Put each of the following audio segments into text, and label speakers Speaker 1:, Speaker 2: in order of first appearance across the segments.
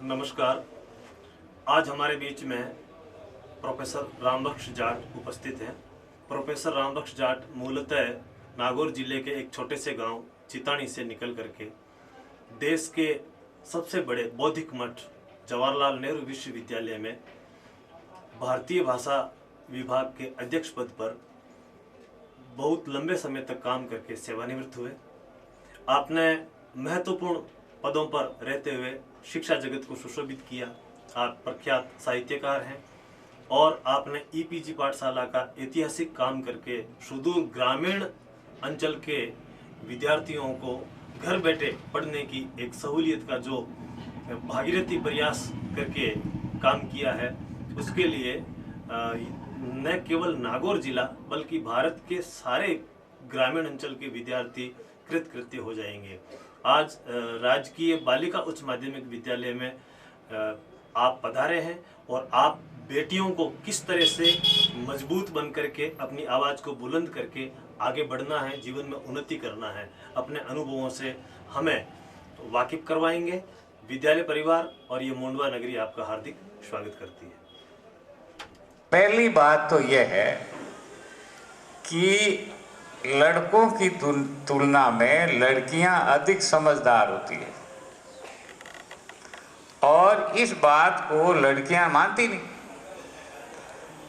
Speaker 1: नमस्कार। आज हमारे बीच में प्रोफेसर रामबख्श जाट उपस्थित हैं। प्रोफेसर रामबख्श जाट मूलतः नागौर जिले के एक छोटे से गांव चितानी से निकल करके देश के सबसे बड़े बौद्धिक मठ जवाहरलाल नेहरू विश्वविद्यालय में भारतीय भाषा विभाग के अध्यक्ष पद पर बहुत लंबे समय तक काम करके सेवानिवृत्त हुए। आपने महत्वपूर्ण पदों पर रहते हुए शिक्षा जगत को सुशोभित किया। आप प्रख्यात साहित्यकार हैं और आपने ईपीजी पाठशाला का ऐतिहासिक काम करके सुदूर ग्रामीण अंचल के विद्यार्थियों को घर बैठे पढ़ने की एक सहूलियत का जो भागीरथी प्रयास करके काम किया है, उसके लिए न केवल नागौर जिला बल्कि भारत के सारे ग्रामीण अंचल के विद्यार्थी कृतकृत्य हो जाएंगे। आज राजकीय बालिका उच्च माध्यमिक विद्यालय में आप पधारे हैं और आप बेटियों को किस तरह से मजबूत बन करके अपनी आवाज़ को बुलंद करके आगे बढ़ना है, जीवन में उन्नति करना है, अपने अनुभवों से हमें वाकिफ करवाएंगे। विद्यालय परिवार और ये मोंडवा नगरी आपका हार्दिक स्वागत करती है।
Speaker 2: पहली बात तो यह है कि लड़कों की तुलना में लड़कियां अधिक समझदार होती है और इस बात को लड़कियां मानती नहीं।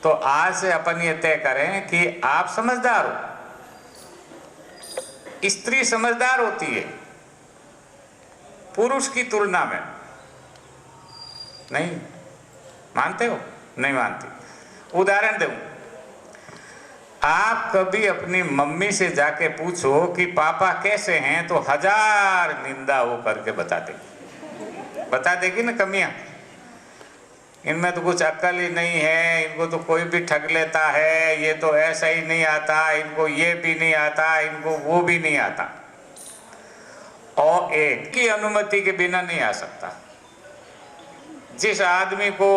Speaker 2: तो आज से अपन ये तय करें कि आप समझदार हो। स्त्री समझदार होती है पुरुष की तुलना में। नहीं मानते हो? नहीं मानती। उदाहरण दूं, आप कभी अपनी मम्मी से जाके पूछो कि पापा कैसे हैं तो 1000 निंदा वो करके बता देगी ना कमियां। इनमें तो कुछ अक्ल ही नहीं है, इनको तो कोई भी ठग लेता है, ये तो ऐसा ही नहीं आता, इनको ये भी नहीं आता, इनको वो भी नहीं आता। और एक की अनुमति के बिना नहीं आ सकता। जिस आदमी को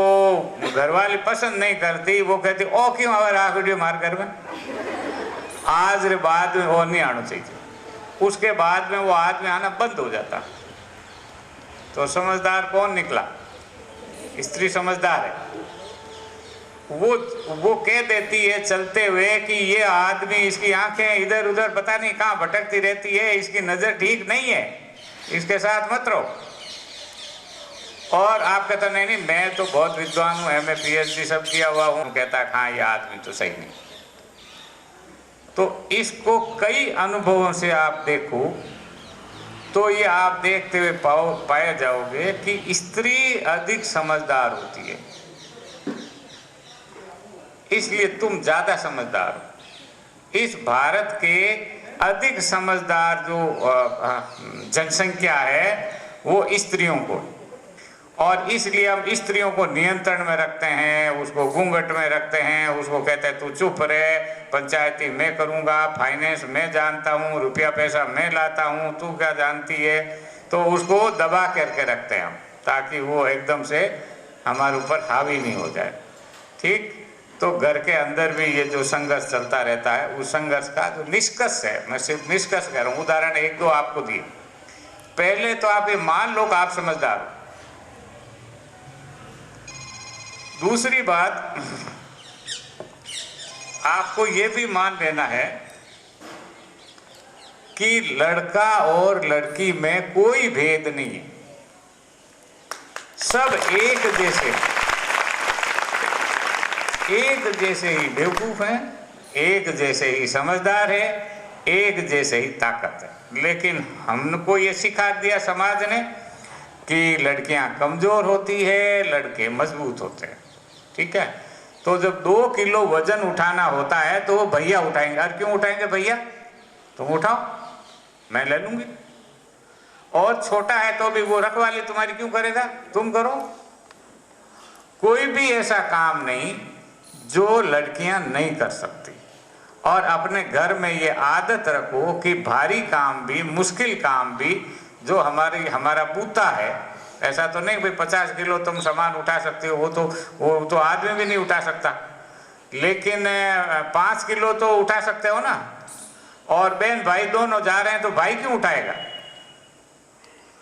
Speaker 2: घरवाली पसंद नहीं करती वो कहती ओ क्यों हमारे आखिर मार कर में आज रे बाद में वो नहीं आना चाहिए। उसके बाद में वो आदमी आना बंद हो जाता। तो समझदार कौन निकला? स्त्री समझदार है। वो कह देती है चलते हुए कि ये आदमी, इसकी आंखें इधर उधर पता नहीं कहाँ भटकती रहती है, इसकी नजर ठीक नहीं है, इसके साथ मत रहो। और आप कहता नहीं मैं तो बहुत विद्वान हूँ, मैं पीएचडी सब किया हुआ हूँ, कहता हाँ ये आदमी तो सही नहीं। तो इसको कई अनुभवों से आप देखो तो ये आप देखते हुए पाए जाओगे कि स्त्री अधिक समझदार होती है, इसलिए तुम ज्यादा समझदार हो। इस भारत के अधिक समझदार जो जनसंख्या है वो स्त्रियों को, और इसलिए हम स्त्रियों को नियंत्रण में रखते हैं, उसको घूंघट में रखते हैं, उसको कहते हैं तू चुप रहे, पंचायती मैं करूँगा, फाइनेंस मैं जानता हूँ, रुपया पैसा मैं लाता हूँ, तू क्या जानती है। तो उसको दबा करके रखते हैं हम, ताकि वो एकदम से हमारे ऊपर हावी नहीं हो जाए। ठीक, तो घर के अंदर भी ये जो संघर्ष चलता रहता है, उस संघर्ष का जो निष्कर्ष है, मैं सिर्फ निष्कर्ष कह रहा हूँ, उदाहरण 1-2 आपको दिए। पहले तो आप ये मान लो कि आप समझदार हो। दूसरी बात, आपको ये भी मान लेना है कि लड़का और लड़की में कोई भेद नहीं है, सब एक जैसे ही बेवकूफ हैं, एक जैसे ही समझदार है, एक जैसे ही ताकत है। लेकिन हमको ये सिखा दिया समाज ने कि लड़कियां कमजोर होती है, लड़के मजबूत होते हैं। ठीक है, तो जब 2 किलो वजन उठाना होता है तो वो भैया उठाएंगे। अरे क्यों उठाएंगे भैया? तुम उठाओ, मैं ले लूंगी। और छोटा है तो भी वो रखवाली तुम्हारी क्यों करेगा? तुम करो। कोई भी ऐसा काम नहीं जो लड़कियां नहीं कर सकती। और अपने घर में ये आदत रखो कि भारी काम भी, मुश्किल काम भी जो हमारा बूता है, ऐसा तो नहीं भाई 50 किलो तुम सामान उठा सकते हो, वो तो आदमी भी नहीं उठा सकता, लेकिन 5 किलो तो उठा सकते हो ना। और बहन भाई दोनों जा रहे हैं तो भाई क्यों उठाएगा?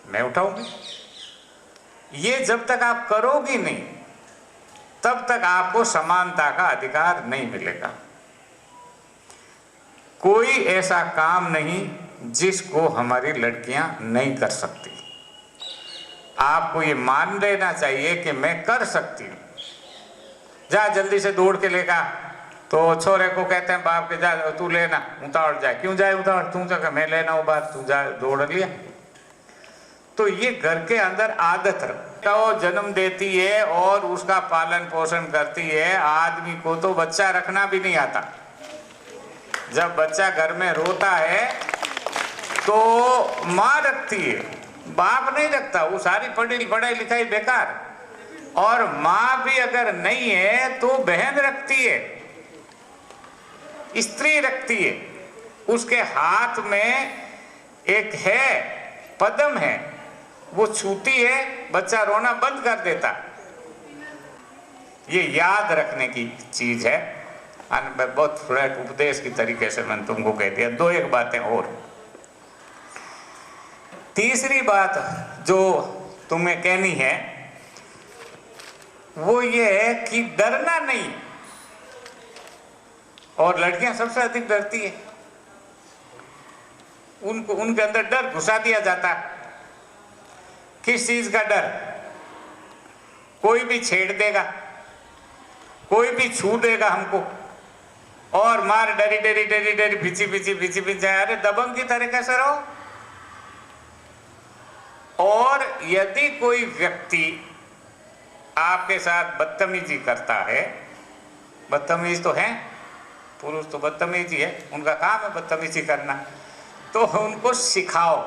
Speaker 2: मैं उठाऊंगी। ये जब तक आप करोगी नहीं तब तक आपको समानता का अधिकार नहीं मिलेगा। कोई ऐसा काम नहीं जिसको हमारी लड़कियां नहीं कर सकती। आपको ये मान लेना चाहिए कि मैं कर सकती हूँ। जा जल्दी से दौड़ के लेगा, तो छोरे को कहते हैं बाप के, जा तू लेना, उतावड़ जाए। क्यों जाए उतावड़, तू तो मैं लेना हूँ बात, तू जा दौड़ लिया। तो ये घर के अंदर आदत वो जन्म देती है और उसका पालन पोषण करती है। आदमी को तो बच्चा रखना भी नहीं आता। जब बच्चा घर में रोता है तो माँ रखती है, बाप नहीं रखता। वो सारी पढ़ाई लिखाई बेकार। और माँ भी अगर नहीं है तो बहन रखती है, स्त्री रखती है। उसके हाथ में एक है पदम है, वो छूती है, बच्चा रोना बंद कर देता। ये याद रखने की चीज है। बहुत फ्लैट उपदेश की तरीके से मैंने तुमको कह दिया। दो एक बातें और। तीसरी बात जो तुम्हें कहनी है वो ये है कि डरना नहीं। और लड़कियां सबसे अधिक डरती है, उनको उनके अंदर डर घुसा दिया जाता है। किस चीज का डर? कोई भी छेड़ देगा, कोई भी छू देगा हमको, और मार डरी डरी डरी डरी पीछे अरे दबंग की तरीके से रहो। और यदि कोई व्यक्ति आपके साथ बदतमीजी करता है, बदतमीज तो है, पुरुष तो बदतमीजी है, उनका काम है बदतमीजी करना, तो उनको सिखाओ।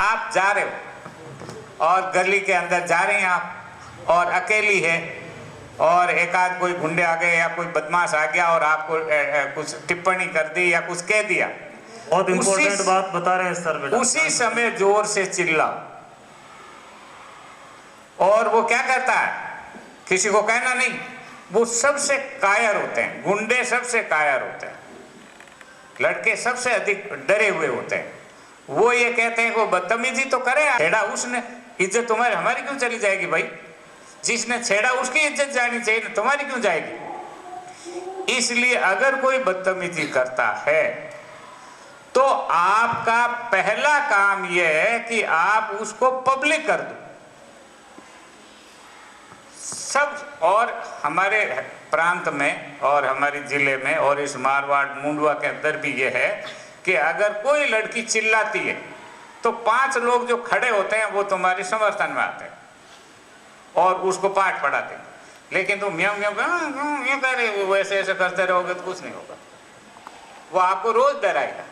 Speaker 2: आप जा रहे हो और गली के अंदर जा रहे हैं आप, और अकेली है, और एक आध कोई गुंडे आ गए या कोई बदमाश आ गया और आपको कुछ टिप्पणी कर दी या कुछ कह दिया।
Speaker 1: बहुत इंपॉर्टेंट बात बता रहे हैं सर बेटा।
Speaker 2: उसी समय जोर से चिल्लाओ। और वो क्या करता है, किसी को कहना नहीं, वो सबसे कायर होते हैं। गुंडे सबसे कायर होते हैं, लड़के सबसे अधिक डरे हुए होते हैं। वो ये कहते हैं कि वो बदतमीजी तो करे, छेड़ा उसने, इज्जत तुम्हारी हमारी क्यों चली जाएगी भाई? जिसने छेड़ा उसकी इज्जत जानी चाहिए, तुम्हारी क्यों जाएगी? इसलिए अगर कोई बदतमीजी करता है तो आपका पहला काम यह है कि आप उसको पब्लिक कर दो सब। और हमारे प्रांत में और हमारे जिले में और इस मारवाड़ मुंडवा के अंदर भी यह है कि अगर कोई लड़की चिल्लाती है तो 5 लोग जो खड़े होते हैं वो तुम्हारे समर्थन में आते हैं और उसको पाठ पढ़ाते हैं। लेकिन तुम म्याऊं म्याऊं ये कर रहे हो, ऐसे ऐसे करते रहोगे तो कुछ नहीं होगा। वो आपको रोज डराएगा।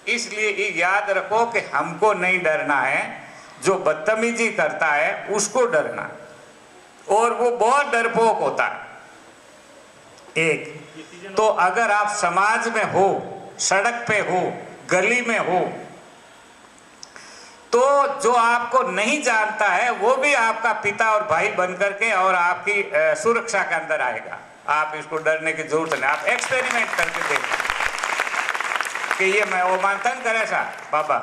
Speaker 2: इसलिए ये याद रखो कि हमको नहीं डरना है, जो बदतमीजी करता है उसको डरना है। और वो बहुत डरपोक होता है। एक तो अगर आप समाज में हो, सड़क पे हो, गली में हो, तो जो आपको नहीं जानता है वो भी आपका पिता और भाई बन करके और आपकी सुरक्षा के अंदर आएगा। आप इसको डरने की जरूरत नहीं। आप एक्सपेरिमेंट करके देखो कि ये मैं वो मानतन करे सा बाबा,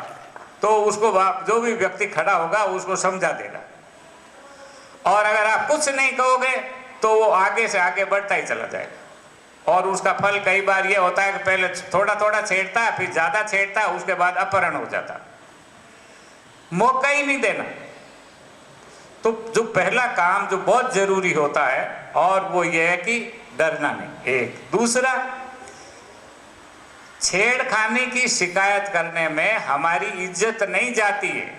Speaker 2: तो उसको जो भी व्यक्ति खड़ा होगा उसको समझा देगा। और अगर आप कुछ नहीं कहोगे तो वो आगे से आगे बढ़ता ही चला जाएगा। और उसका फल कई बार ये होता है कि पहले थोड़ा थोड़ा छेड़ता है, फिर ज्यादा छेड़ता है, उसके बाद अपहरण हो जाता है। मौका ही नहीं देना। तो जो पहला काम जो बहुत जरूरी होता है और वो ये है कि डरना नहीं। एक दूसरा, छेड़खानी की शिकायत करने में हमारी इज्जत नहीं जाती है।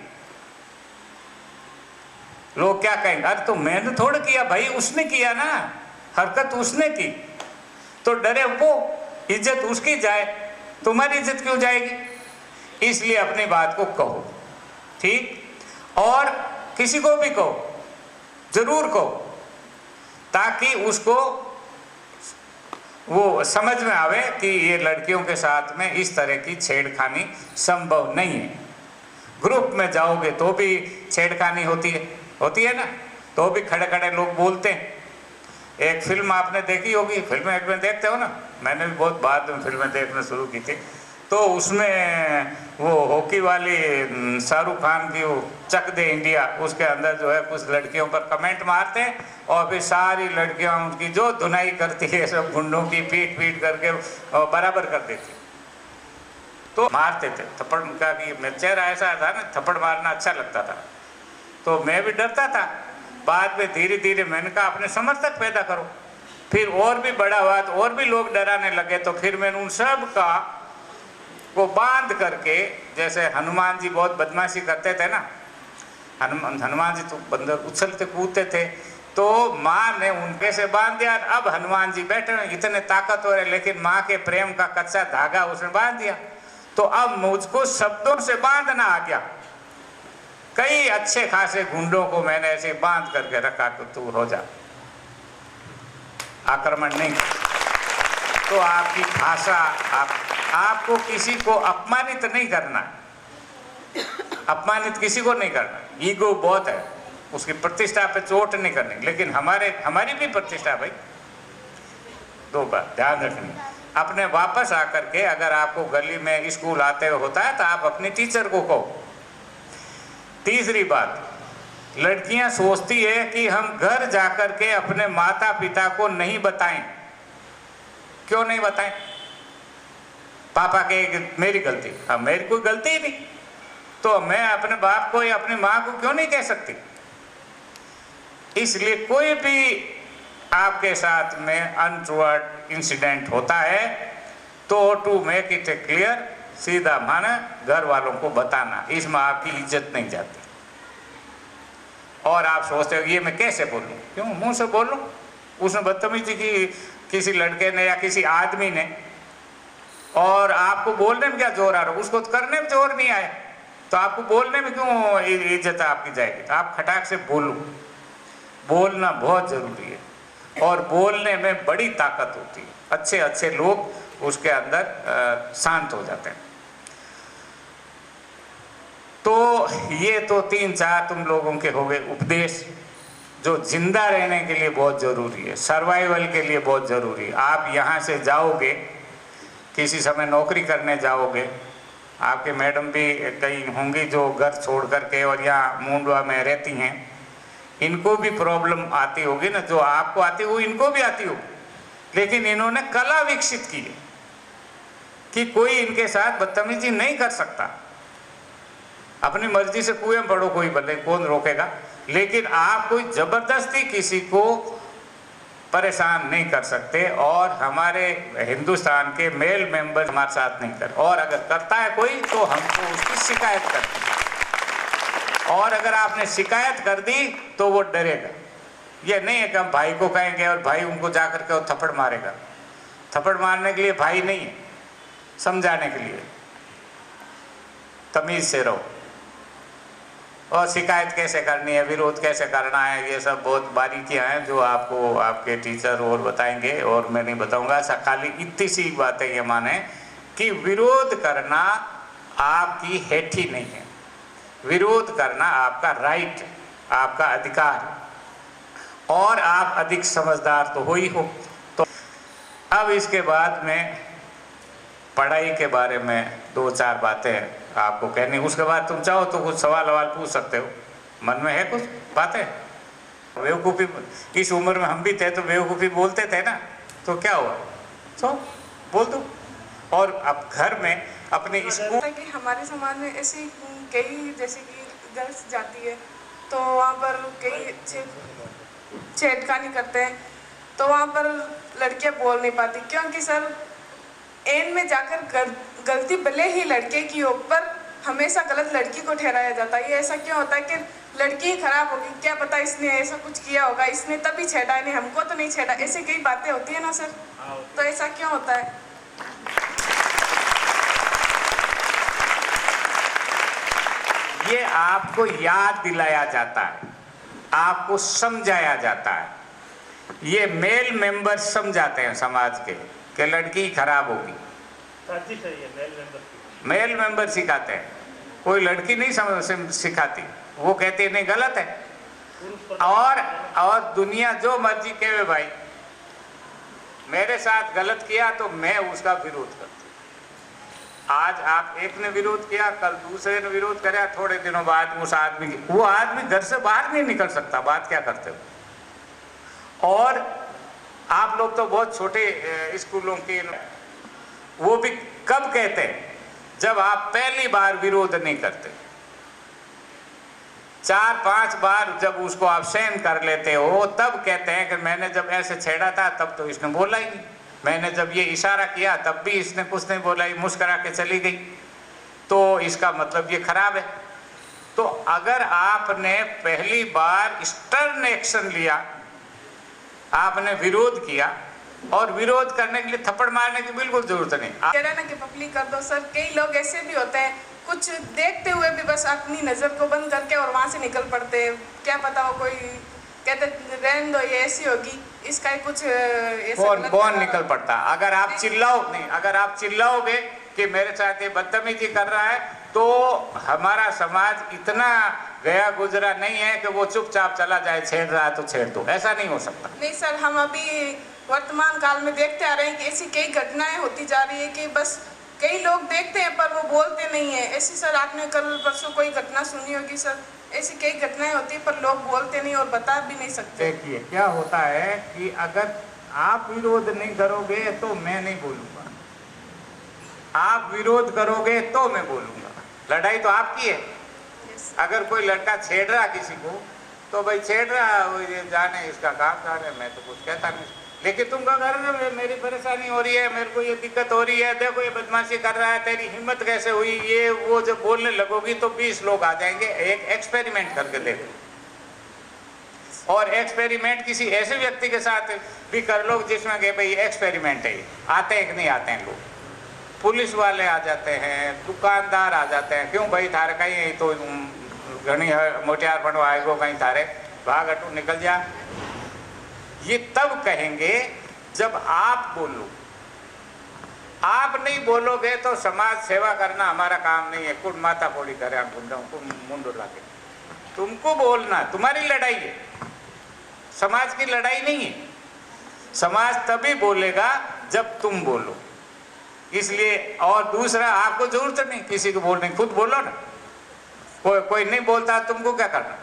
Speaker 2: लोग क्या कहेंगे, अरे तो मैंने थोड़ा किया भाई, उसने किया ना, हरकत उसने की, तो डरे वो इज्जत उसकी जाए, तुम्हारी इज्जत क्यों जाएगी? इसलिए अपनी बात को कहो, ठीक? और किसी को भी कहो, जरूर कहो, ताकि उसको वो समझ में आवे कि ये लड़कियों के साथ में इस तरह की छेड़खानी संभव नहीं है। ग्रुप में जाओगे तो भी छेड़खानी होती है ना, तो भी खड़े खड़े लोग बोलते हैं। एक फिल्म आपने देखी होगी, फिल्में देखते हो ना, मैंने भी बहुत बाद में फिल्में देखना शुरू की थी। तो उसमें वो हॉकी वाली शाहरुख खान की वो चक दे इंडिया, उसके अंदर जो है कुछ लड़कियों पर कमेंट मारते हैं और फिर सारी लड़कियां उनकी जो धुनाई करती है सब गुंडों की पीट पीट करके बराबर कर देती। तो मारते थे थप्पड़ का, कि मेरा चेहरा ऐसा था ना, थप्पड़ मारना अच्छा लगता था, तो मैं भी डरता था। बाद में धीरे धीरे मैंने कहा अपने समर्थक पैदा करो, फिर और भी बड़ा हुआ तो और भी लोग डराने लगे, तो फिर मैंने उन सब का को बांध करके, जैसे हनुमान जी बहुत बदमाशी करते थे ना, हनुमान जी तो बंदर उछलते कूदते थे, तो माँ ने उनके से बांध दिया। अब हनुमान जी बैठे हैं इतने ताकतवर है, लेकिन माँ के प्रेम का कच्चा धागा उसने बांध दिया, तो अब मुझको शब्दों से बांधना आ गया। कई अच्छे खासे गुंडों को मैंने ऐसे बांध करके रखा कि तू हो जा, आक्रमण नहीं। तो आपकी भाषा, आपको किसी को अपमानित नहीं करना, अपमानित किसी को नहीं करना। ईगो बहुत है, उसकी प्रतिष्ठा पे चोट नहीं करनी, लेकिन हमारी भी प्रतिष्ठा भाई, दो बात ध्यान रखनी। अपने वापस आकर के अगर आपको गली में स्कूल आते हुए होता है तो आप अपनी टीचर को कहो। तीसरी बात, लड़कियां सोचती है कि हम घर जाकर के अपने माता पिता को नहीं बताएं। क्यों नहीं बताएं? पापा के मेरी गलती, अब मेरी कोई गलती ही नहीं, तो मैं अपने बाप को या अपनी माँ को क्यों नहीं कह सकती? इसलिए कोई भी आपके साथ में अनटूवर्ड इंसिडेंट होता है तो टू मेक इट क्लियर, सीधा माना घर वालों को बताना, इसमें आपकी इज्जत नहीं जाती। और आप सोचते हो ये मैं कैसे बोलूं, क्यों मुंह से बोलूं? उसने बदतमीजी की किसी लड़के ने या किसी आदमी ने, और आपको बोलने में क्या जोर आ रहा है, उसको तो करने में जोर नहीं आया, तो आपको बोलने में क्यों इज्जत आपकी जाएगी? तो आप खटाक से बोलो, बोलना बहुत जरूरी है, और बोलने में बड़ी ताकत होती है। अच्छे अच्छे लोग उसके अंदर शांत हो जाते हैं। तो ये तो 3-4 तुम लोगों के हो गए उपदेश, जो जिंदा रहने के लिए बहुत जरूरी है, सर्वाइवल के लिए बहुत जरूरी है। आप यहाँ से जाओगे, किसी समय नौकरी करने जाओगे, आपके मैडम भी कई होंगी जो घर छोड़ करके और यहाँ मुंडवा में रहती हैं, इनको भी प्रॉब्लम आती होगी ना, जो आपको आती होगी इनको भी आती होगी, लेकिन इन्होंने कला विकसित की है कि कोई इनके साथ बदतमीजी नहीं कर सकता। अपनी मर्जी से कुएं में पड़ो, कोई भले, कौन रोकेगा, लेकिन आप कोई जबरदस्ती किसी को परेशान नहीं कर सकते। और हमारे हिंदुस्तान के मेल मेंबर हमारे साथ नहीं कर, और अगर करता है कोई तो हमको उसकी शिकायत करते हैं, और अगर आपने शिकायत कर दी तो वो डरेगा। ये नहीं है कि हम भाई को कहेंगे और भाई उनको जा करके वो थप्पड़ मारेगा। थप्पड़ मारने के लिए भाई नहीं है, समझाने के लिए। तमीज से रहो। और शिकायत कैसे करनी है, विरोध कैसे करना है, ये सब बहुत बारीकियां हैं जो आपको आपके टीचर और बताएंगे, और मैं नहीं बताऊंगा। खाली इतनी सी बातें ये माने कि विरोध करना आपकी हेठी नहीं है, विरोध करना आपका राइट, आपका अधिकार, और आप अधिक समझदार तो हो ही हो। तो अब इसके बाद में पढ़ाई के बारे में 2-4 बातें आपको कहनी, उसके बाद तुम चाहो तो कुछ सवाल पूछ सकते हो, मन में है कुछ बातें। बेवकूफ़ी, इस उम्र में हम भी थे तो बेवकूफ़ी बोलते थे ना, तो क्या हुआ, तो बोल दो। और अब घर में अपने स्कूल,
Speaker 3: कि हमारे समाज में ऐसी कई, जैसे कि गर्ल्स जाती है तो वहाँ पर कई छेड़खानी करते हैं, तो वहाँ पर लड़कियाँ बोल नहीं पाती, क्योंकि सर एंड में जाकर गलती भले ही लड़के की हो, पर हमेशा गलत लड़की को ठहराया जाता है। ये ऐसा क्यों होता है कि लड़की ही खराब होगी, क्या पता इसने ऐसा कुछ किया होगा, इसने तभी छेड़ा, नहीं हमको तो नहीं छेड़ा, ऐसे कई बातें होती है ना सर, तो ऐसा क्यों होता है?
Speaker 2: ये आपको याद दिलाया जाता है, आपको समझाया जाता है। ये मेल मेंबर समझाते हैं समाज के कि लड़की खराब होगी, मेल मेंबर सिखाते हैं, कोई लड़की नहीं सिखाती, वो कहती है नहीं गलत है। और दुनिया जो मर्जी कहे भाई, मेरे साथ गलत किया तो मैं उसका विरोध करती हूँ। आज आप एक ने विरोध किया, कल दूसरे ने विरोध किया, थोड़े दिनों बाद वो आदमी घर से बाहर नहीं निकल सकता। बात क्या करते हो? और आप लोग तो बहुत छोटे स्कूलों के, वो भी कब कहते हैं? जब आप पहली बार विरोध नहीं करते, 4-5 बार जब उसको आप सहन कर लेते हो, तब कहते हैं कि मैंने जब ऐसे छेड़ा था तब तो इसने बोला ही नहीं, मैंने जब ये इशारा किया तब भी इसने कुछ नहीं बोला, ही मुस्कुरा के चली गई, तो इसका मतलब ये खराब है। तो अगर आपने पहली बार स्टर्न एक्शन लिया, आपने विरोध किया, और विरोध करने के लिए थप्पड़ मारने की बिल्कुल जरूरत नहीं।
Speaker 3: कह रहे ना कि पब्लिक कर दो सर, कई लोग ऐसे भी होते हैं कुछ देखते हुए भी बस अपनी नज़र को बंद करके और वहाँ से निकल पड़ते हैं। क्या पता हो, कोई कहते रहने दो ये ऐसी होगी, इसका ही कुछ
Speaker 2: कौन निकल पड़ता? अगर आप चिल्लाओ नहीं, अगर आप चिल्लाओगे कि मेरे साथ ये बदतमीजी कर रहा है, तो हमारा समाज इतना गया गुजरा नहीं है कि वो चुपचाप चला जाए, छेड़ रहा है तो छेड़ दो, ऐसा नहीं हो सकता।
Speaker 3: नहीं सर, हम अभी वर्तमान काल में देखते आ रहे हैं कि ऐसी कई घटनाएं होती जा रही है कि बस कई लोग देखते हैं पर वो बोलते नहीं है। ऐसी सर आपने कल परसों कोई घटना सुनी होगी सर, ऐसी कई घटनाएं होती है पर लोग बोलते नहीं और बता भी नहीं सकते।
Speaker 2: देखिए क्या होता है कि अगर आप विरोध नहीं करोगे तो मैं नहीं बोलूँगा, आप विरोध करोगे तो मैं बोलूँगा। लड़ाई तो आपकी है। अगर कोई लड़का छेड़ रहा किसी को तो भाई छेड़ रहा, वो ये जाने इसका काम जाने, मैं तो कुछ कहता नहीं। लेकिन तुम क्या कर रहे हो, मेरी परेशानी हो रही है, मेरे को ये दिक्कत हो रही है, देखो ये बदमाशी कर रहा है, तेरी हिम्मत कैसे हुई, ये वो जब बोलने लगोगी तो 20 लोग आ जाएंगे। एक एक्सपेरिमेंट करके देखो, और एक्सपेरिमेंट किसी ऐसे व्यक्ति के साथ भी कर लो जिसमें कि भाई एक्सपेरिमेंट है, आते हैं कि नहीं आते हैं लोग। पुलिस वाले आ जाते हैं, दुकानदार आ जाते हैं, क्यों भाई थारे कहीं तो घनी मोटियार पड़ो आएगो, कहीं थारे भाग हटू निकल जा। ये तब कहेंगे जब आप बोलो। आप नहीं बोलोगे तो समाज सेवा करना हमारा काम नहीं है। कुछ माता फोड़ी करे मुंडो लाके, तुमको बोलना, तुम्हारी लड़ाई है, समाज की लड़ाई नहीं है। समाज तभी बोलेगा जब तुम बोलो। इसलिए, और दूसरा, आपको जरूरत नहीं किसी को बोलने, खुद बोलो ना। कोई नहीं बोलता, तुमको क्या करना?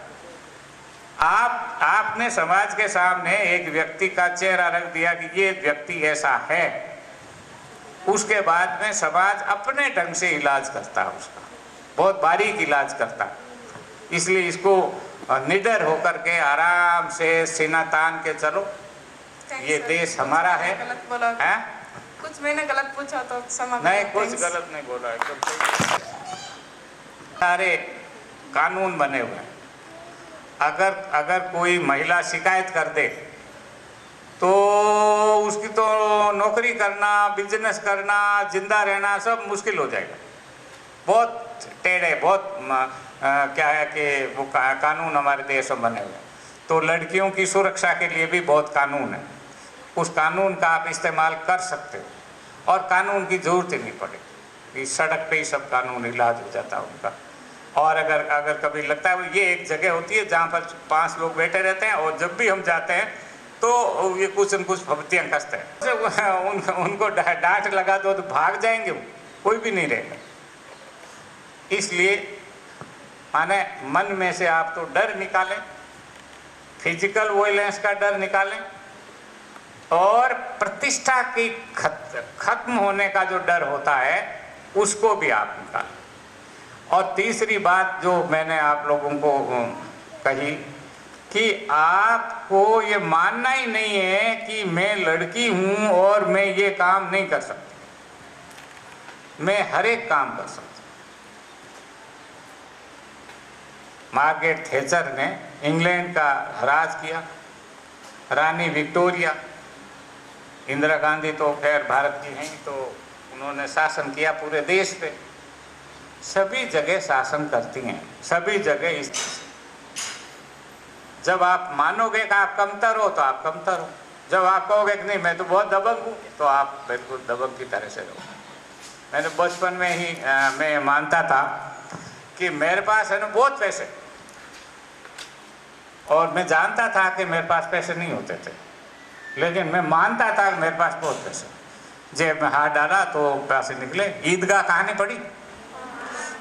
Speaker 2: आपने समाज के सामने एक व्यक्ति का चेहरा रख दिया कि ये व्यक्ति ऐसा है, उसके बाद में समाज अपने ढंग से इलाज करता है, उसका बहुत बारीक इलाज करता है। इसलिए इसको निडर होकर के आराम से सीना तान के चलो। ये देश हमारा है।
Speaker 3: गलत बोला
Speaker 2: है?
Speaker 3: कुछ मैंने गलत पूछा तो क्षमा
Speaker 2: नहीं, कुछ गलत नहीं बोला, एकदम सही। सारे कानून बने हुए हैं। अगर कोई महिला शिकायत कर दे तो उसकी तो नौकरी करना, बिजनेस करना, जिंदा रहना सब मुश्किल हो जाएगा। बहुत टेढ़े, बहुत क्या है कि वो कानून हमारे देश में बने हुए हैं। तो लड़कियों की सुरक्षा के लिए भी बहुत कानून है, उस कानून का आप इस्तेमाल कर सकते हो और कानून की जरूरत ही नहीं पड़ेगी। सड़क पे ही सब कानून इलाज हो जाता है उनका। और अगर कभी लगता है, ये एक जगह होती है जहाँ पर 5 लोग बैठे रहते हैं और जब भी हम जाते हैं तो ये कुछ न कुछ फब्तियाँ कसते हैं। उनको डांट लगा दो तो भाग जाएंगे, वो कोई भी नहीं रहेगा। इसलिए माने मन में से आप तो डर निकालें, फिजिकल वायलेंस का डर निकालें, और प्रतिष्ठा की खत्म होने का जो डर होता है उसको भी आप निकालें। और तीसरी बात जो मैंने आप लोगों को कही कि आपको ये मानना ही नहीं है कि मैं लड़की हूँ और मैं ये काम नहीं कर सकती। मैं हर एक काम कर सकती। मार्गरेट थैचर ने इंग्लैंड का राज किया, रानी विक्टोरिया, इंदिरा गांधी तो खैर भारत की हैं, तो उन्होंने शासन किया पूरे देश पे। सभी जगह शासन करती हैं, सभी जगह। जब आप मानोगे कि आप कमतर हो तो आप कमतर हो, जब आप कहोगे कि नहीं मैं तो बहुत दबंग हूँ तो आप बिल्कुल दबंग की तरह से रहो। मैंने बचपन में ही मैं मानता था कि मेरे पास है ना बहुत पैसे, और मैं जानता था कि मेरे पास पैसे नहीं होते थे, लेकिन मैं मानता था कि मेरे पास बहुत पैसे। जेब में हाथ डाला तो पैसे निकले। ईदगाह कहानी पढ़ी?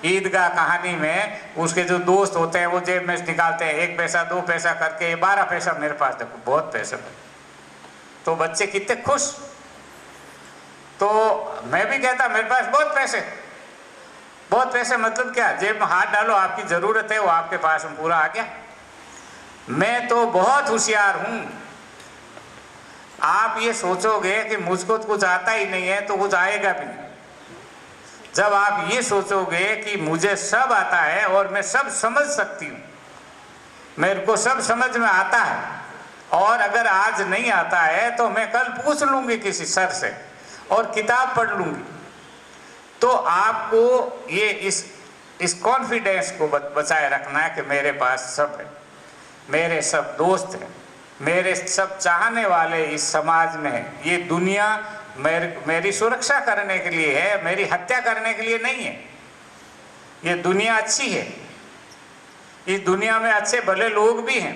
Speaker 2: ईदगाह कहानी में उसके जो दोस्त होते हैं वो जेब में निकालते हैं 1 पैसा 2 पैसा करके 12 पैसा मेरे पास, देखो बहुत पैसे। तो बच्चे कितने खुश। तो मैं भी कहता मेरे पास बहुत पैसे मतलब क्या, जेब में हाथ डालो, आपकी जरूरत है वो आपके पास में पूरा आ गया। मैं तो बहुत होशियार हूं। आप ये सोचोगे कि मुझको तो कुछ आता ही नहीं है तो कुछ आएगा भी नहीं। जब आप ये सोचोगे कि मुझे सब आता है और मैं सब समझ सकती हूँ, मेरे को सब समझ में आता है, और अगर आज नहीं आता है तो मैं कल पूछ लूंगी किसी सर से और किताब पढ़ लूंगी, तो आपको ये इस कॉन्फिडेंस को बचाए रखना है कि मेरे पास सब है, मेरे सब दोस्त हैं, मेरे सब चाहने वाले इस समाज में है। ये दुनिया मेरी सुरक्षा करने के लिए है, मेरी हत्या करने के लिए नहीं है। ये दुनिया अच्छी है, इस दुनिया में अच्छे भले लोग भी हैं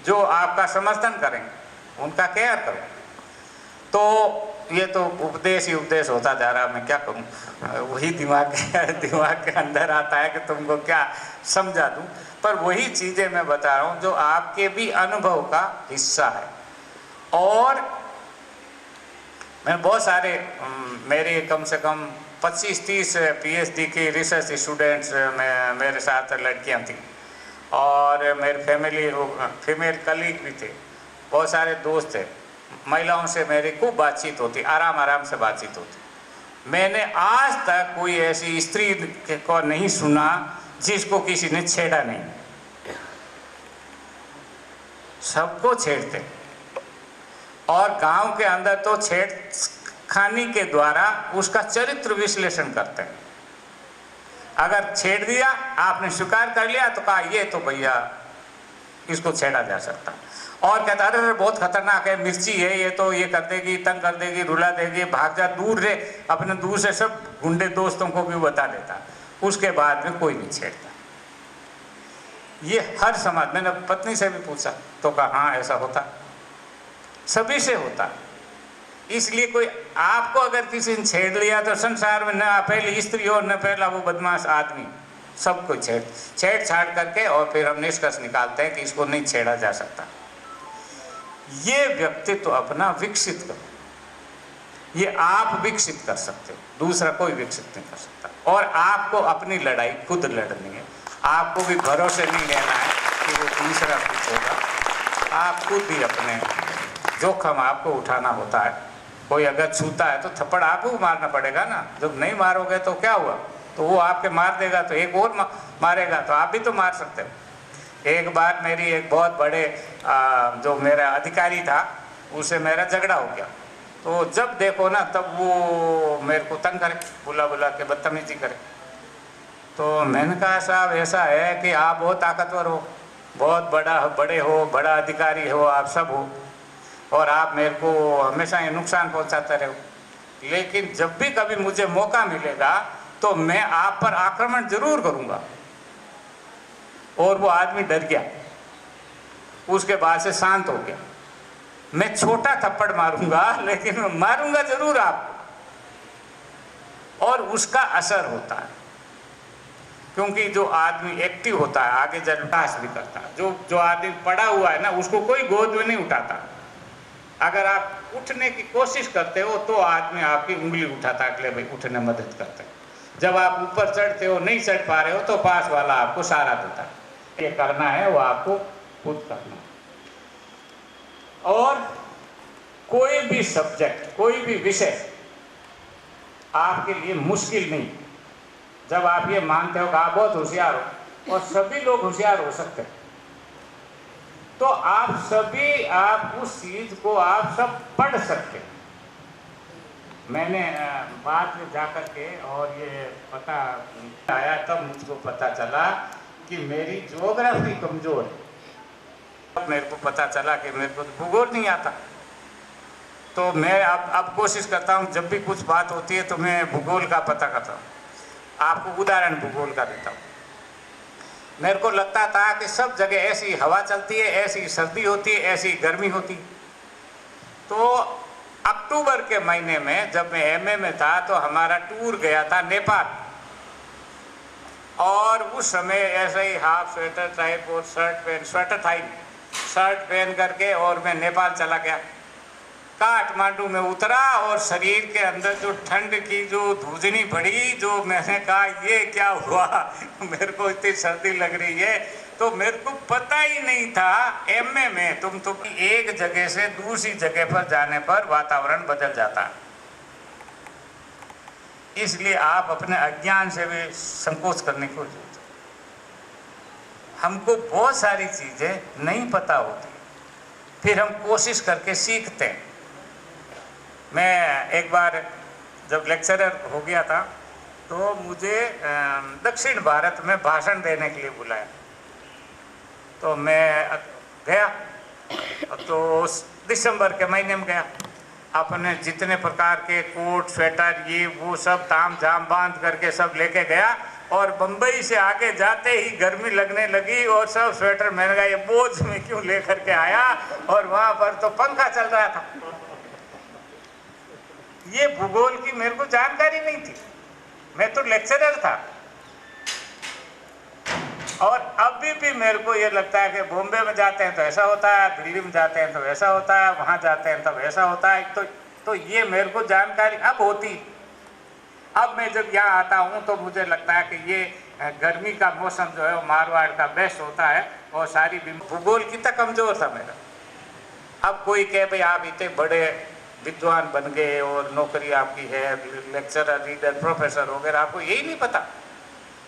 Speaker 2: जो आपका समर्थन करेंगे, उनका केयर करो। तो ये तो उपदेश ही उपदेश होता जा रहा, मैं क्या करूं, वही दिमाग के अंदर आता है कि तुमको क्या समझा दूं, पर वही चीज़ें मैं बता रहा हूं जो आपके भी अनुभव का हिस्सा है। और मैं बहुत सारे मेरे कम से कम 25-30 PhD की रिसर्च स्टूडेंट्स मेरे साथ लड़कियां थी, और मेरे फीमेल कलीग भी थे, बहुत सारे दोस्त थे। महिलाओं से मेरी खूब बातचीत होती, आराम से बातचीत होती। मैंने आज तक कोई ऐसी स्त्री को नहीं सुना जिसको किसी ने छेड़ा नहीं। सबको छेड़ते, और गांव के अंदर तो छेड़खानी के द्वारा उसका चरित्र विश्लेषण करते हैं। अगर छेड़ दिया, आपने स्वीकार कर लिया, तो कहा ये तो भैया इसको छेड़ा जा सकता, और कहता अरे बहुत खतरनाक है, मिर्ची है, ये तो ये कर देगी, तंग कर देगी, रुला देगी, भाग जा, दूर रहे। अपने दूर से सब गुंडे दोस्तों को भी बता देता, उसके बाद में कोई नहीं छेड़ता। ये हर समाज, मैंने पत्नी से भी पूछा तो कहा हाँ ऐसा होता, सभी से होता। इसलिए कोई आपको अगर किसी ने छेड़ लिया तो संसार में न पहली स्त्री हो न पहला वो बदमाश आदमी, सबको छेड़छाड़ करके, और फिर हम निष्कर्ष निकालते हैं कि इसको नहीं छेड़ा जा सकता। ये व्यक्तित्व अपना विकसित करो, ये आप विकसित कर सकते हो, दूसरा कोई विकसित नहीं कर सकता। और आपको अपनी लड़ाई खुद लड़नी है, आपको भी भरोसे नहीं लेना है कि वो दूसरा कुछ होगा। आप खुद ही अपने जोखम आपको उठाना होता है। कोई अगर छूता है तो थप्पड़ आपको मारना पड़ेगा ना, जब नहीं मारोगे तो क्या हुआ, तो वो आपके मार देगा तो एक और मारेगा, तो आप भी तो मार सकते हो। एक बार मेरी एक बहुत बड़े जो मेरा अधिकारी था उससे मेरा झगड़ा हो गया, तो जब देखो ना तब वो मेरे को तंग करे, बुला के बदतमीजी करे। तो मैंने कहा साहब ऐसा है कि आप बहुत ताकतवर हो, बहुत बड़े हो, बड़ा अधिकारी हो, आप सब हो, और आप मेरे को हमेशा ये नुकसान पहुंचाते रहो, लेकिन जब भी कभी मुझे मौका मिलेगा तो मैं आप पर आक्रमण जरूर करूंगा। और वो आदमी डर गया, उसके बाद से शांत हो गया। मैं छोटा थप्पड़ मारूंगा लेकिन मारूंगा जरूर आपको, और उसका असर होता है, क्योंकि जो आदमी एक्टिव होता है आगे जब विकास भी करता है। जो आदमी पड़ा हुआ है ना उसको कोई गोद में नहीं उठाता। अगर आप उठने की कोशिश करते हो तो आदमी आपकी उंगली उठाता है, अगले भाई उठने मदद करते हैं। जब आप ऊपर चढ़ते हो, नहीं चढ़ पा रहे हो, तो पास वाला आपको सहारा देता है। ये करना है वो आपको खुद करना है। और कोई भी सब्जेक्ट, कोई भी विषय आपके लिए मुश्किल नहीं। जब आप ये मानते हो कि आप बहुत होशियार हो, और सभी लोग होशियार हो सकते हैं, तो आप उस चीज को आप सब पढ़ सकते हैं। मैंने बाद में जाकर के और ये पता आया, तब मुझको पता चला कि मेरी ज्योग्राफी कमजोर है। मेरे को पता चला कि मेरे को भूगोल नहीं आता, तो मैं अब कोशिश करता हूँ जब भी कुछ बात होती है तो मैं भूगोल का पता करता हूँ। आपको उदाहरण भूगोल का देता हूँ। मेरे को लगता था कि सब जगह ऐसी हवा चलती है, ऐसी सर्दी होती है, ऐसी गर्मी होती, तो अब अक्टूबर के महीने में जब मैं एमए में था तो हमारा टूर गया था नेपाल, और उस समय ऐसे ही हाफ स्वेटर टाइप और स्वेटर था ही, शर्ट पहन करके और मैं नेपाल चला गया। काठमांडू में उतरा और शरीर के अंदर जो ठंड की जो धूजनी बढ़ी, जो मैंने कहा ये क्या हुआ, मेरे को इतनी सर्दी लग रही है। तो मेरे को पता ही नहीं था एमए में तुम तो एक जगह से दूसरी जगह पर जाने पर वातावरण बदल जाता है। इसलिए आप अपने अज्ञान से भी संकोच करने की जरूरत है। हमको बहुत सारी चीज़ें नहीं पता होती, फिर हम कोशिश करके सीखते हैं। मैं एक बार जब लेक्चरर हो गया था तो मुझे दक्षिण भारत में भाषण देने के लिए बुलाया, तो मैं गया। तो दिसंबर के महीने में गया, अपने जितने प्रकार के कोट स्वेटर ये वो सब ताम झाम बांध करके सब लेके गया, और बम्बई से आगे जाते ही गर्मी लगने लगी और सब स्वेटर मैंने कहा ये बोझ में क्यों लेकर के आया, और वहाँ पर तो पंखा चल रहा था। ये भूगोल की मेरे को जानकारी नहीं थी, मैं तो लेक्चरर था। और अभी भी मेरे को ये लगता है कि बॉम्बे में जाते हैं तो ऐसा होता है, दिल्ली में जाते हैं तो ऐसा होता है, वहाँ जाते हैं तब ऐसा होता है। तो ये मेरे को जानकारी अब होती। अब मैं जब यहाँ आता हूँ तो मुझे लगता है कि ये गर्मी का मौसम जो है वो मारवाड़ का बेस्ट होता है, और सारी भूगोल कितना कमज़ोर था मेरा। अब कोई कहे भाई आप इतने बड़े विद्वान बन गए और नौकरी आपकी है, लेक्चरर रीडर प्रोफेसर वगैरह, आपको यही नहीं पता,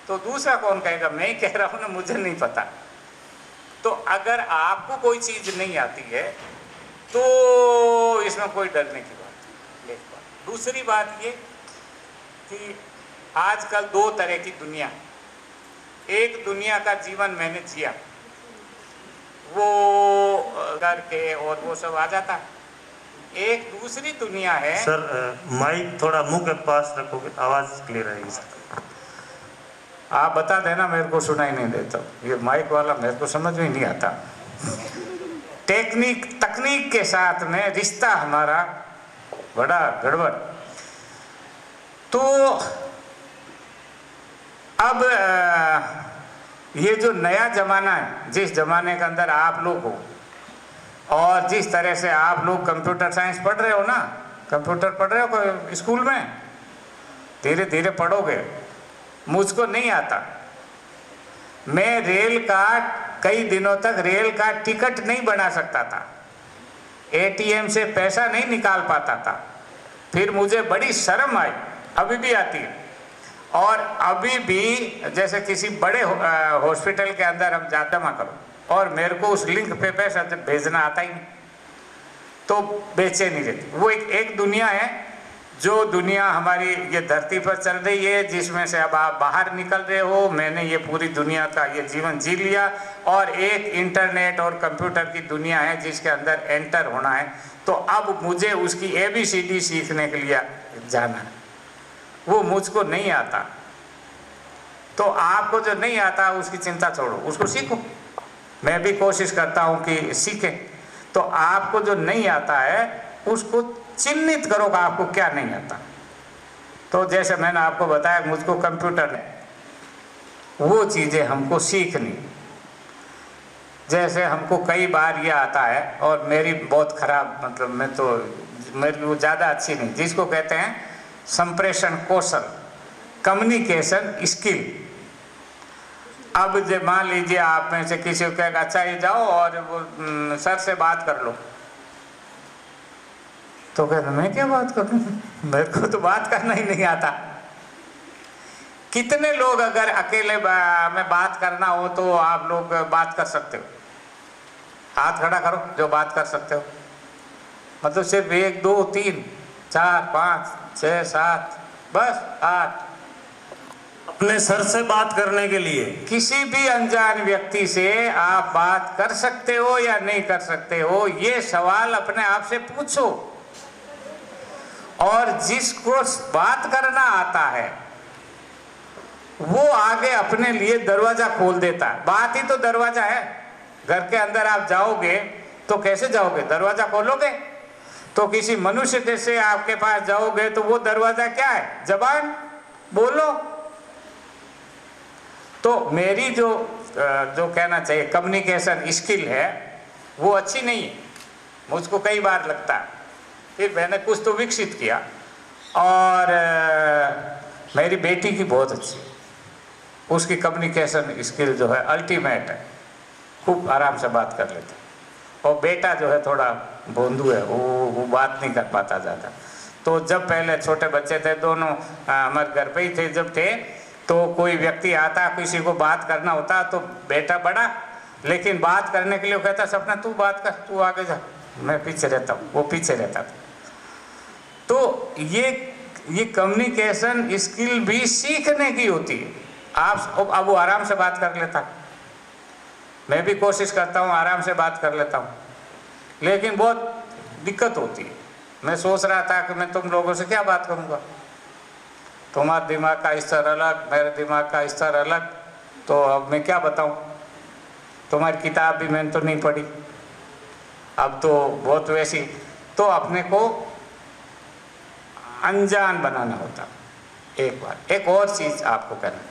Speaker 2: तो दूसरा कौन कहेगा मैं ही कह रहा हूँ ना मुझे नहीं पता। तो अगर आपको कोई चीज़ नहीं आती है तो इसमें कोई डरने की बात नहीं। दूसरी बात ये कि आजकल दो तरह की दुनिया, एक दुनिया का जीवन मैंने जिया वो करके और वो सब आ जाता है, एक दूसरी दुनिया है।
Speaker 1: सर माइक थोड़ा मुंह के पास रखोगे, आवाज़ क्लियर आएगी सर।
Speaker 2: आप बता देना, मेरे को सुनाई नहीं देता, ये माइक वाला मेरे को समझ में नहीं आता। तकनीक के साथ में रिश्ता हमारा बड़ा गड़बड़। तो अब ये जो नया ज़माना है, जिस ज़माने के अंदर आप लोग हो और जिस तरह से आप लोग कंप्यूटर साइंस पढ़ रहे हो ना, कंप्यूटर पढ़ रहे हो स्कूल में, धीरे धीरे पढ़ोगे। मुझको नहीं आता, मैं रेल का कई दिनों तक रेल का टिकट नहीं बना सकता था, एटीएम से पैसा नहीं निकाल पाता था। फिर मुझे बड़ी शर्म आई, अभी भी आती है। और अभी भी जैसे किसी बड़े हॉस्पिटल के अंदर हम जाते जमा करो और मेरे को उस लिंक पे पैसा भेजना आता ही नहीं, तो बेचैनी रहती। वो एक दुनिया है, जो दुनिया हमारी ये धरती पर चल रही है, जिसमें से अब आप बाहर निकल रहे हो। मैंने ये पूरी दुनिया का ये जीवन जी लिया, और एक इंटरनेट और कंप्यूटर की दुनिया है जिसके अंदर एंटर होना है। तो अब मुझे उसकी ABCD सीखने के लिए जाना है, वो मुझको नहीं आता। तो आपको जो नहीं आता उसकी चिंता छोड़ो, उसको सीखो। मैं भी कोशिश करता हूँ कि सीखें। तो आपको जो नहीं आता है उसको चिन्हित करो कि आपको क्या नहीं आता। तो जैसे मैंने आपको बताया, मुझको कंप्यूटर है, वो चीज़ें हमको सीखनी। जैसे हमको कई बार ये आता है, और मेरी बहुत खराब, मतलब मैं तो मेरी वो ज़्यादा अच्छी नहीं, जिसको कहते हैं संप्रेषण कौशल, कम्युनिकेशन स्किल। अब जब मान लीजिए आप में से किसी को कहेगा अच्छा ये जाओ और वो सर से बात कर लो, तो कहते मैं क्या बात करूं, मेरे को तो बात करना ही नहीं आता। कितने लोग अगर अकेले में बात करना हो तो आप लोग बात कर सकते हो? हाथ खड़ा करो जो बात कर सकते हो। मतलब सिर्फ 1 2 3 4 5 6 7 बस 8।
Speaker 1: अपने सर से बात करने के लिए
Speaker 2: किसी भी अनजान व्यक्ति से आप बात कर सकते हो या नहीं कर सकते हो, ये सवाल अपने आप से पूछो। और जिसको बात करना आता है वो आगे अपने लिए दरवाजा खोल देता है। बात ही तो दरवाजा है। घर के अंदर आप जाओगे तो कैसे जाओगे? दरवाजा खोलोगे। तो किसी मनुष्य के से आपके पास जाओगे तो वो दरवाजा क्या है? जबान, बोलो। तो मेरी जो कहना चाहिए कम्युनिकेशन स्किल है वो अच्छी नहीं है, मुझको कई बार लगता है। फिर मैंने कुछ तो विकसित किया, और मेरी बेटी की बहुत अच्छी, उसकी कम्युनिकेशन स्किल जो है अल्टीमेट है, खूब आराम से बात कर लेते। और बेटा जो है थोड़ा भोंदू है, वो बात नहीं कर पाता ज़्यादा। तो जब पहले छोटे बच्चे थे, दोनों हमारे घर पे ही थे, जब थे तो कोई व्यक्ति आता, किसी को बात करना होता तो बेटा बड़ा, लेकिन बात करने के लिए वो कहता सपना तू बात कर, तू आगे जा, मैं पीछे रहता हूँ, वो पीछे रहता था। तो ये कम्युनिकेशन स्किल भी सीखने की होती है। अब वो आराम से बात कर लेता, मैं भी कोशिश करता हूँ आराम से बात कर लेता हूँ, लेकिन बहुत दिक्कत होती है। मैं सोच रहा था कि मैं तुम लोगों से क्या बात करूँगा, तुम्हारा दिमाग का स्तर अलग, मेरे दिमाग का स्तर अलग, तो अब मैं क्या बताऊँ। तुम्हारी किताब भी मैंने तो नहीं पढ़ी, अब तो बहुत वैसी। तो अपने को अनजान बनाना होता। एक बात, एक और चीज़ आपको कहना,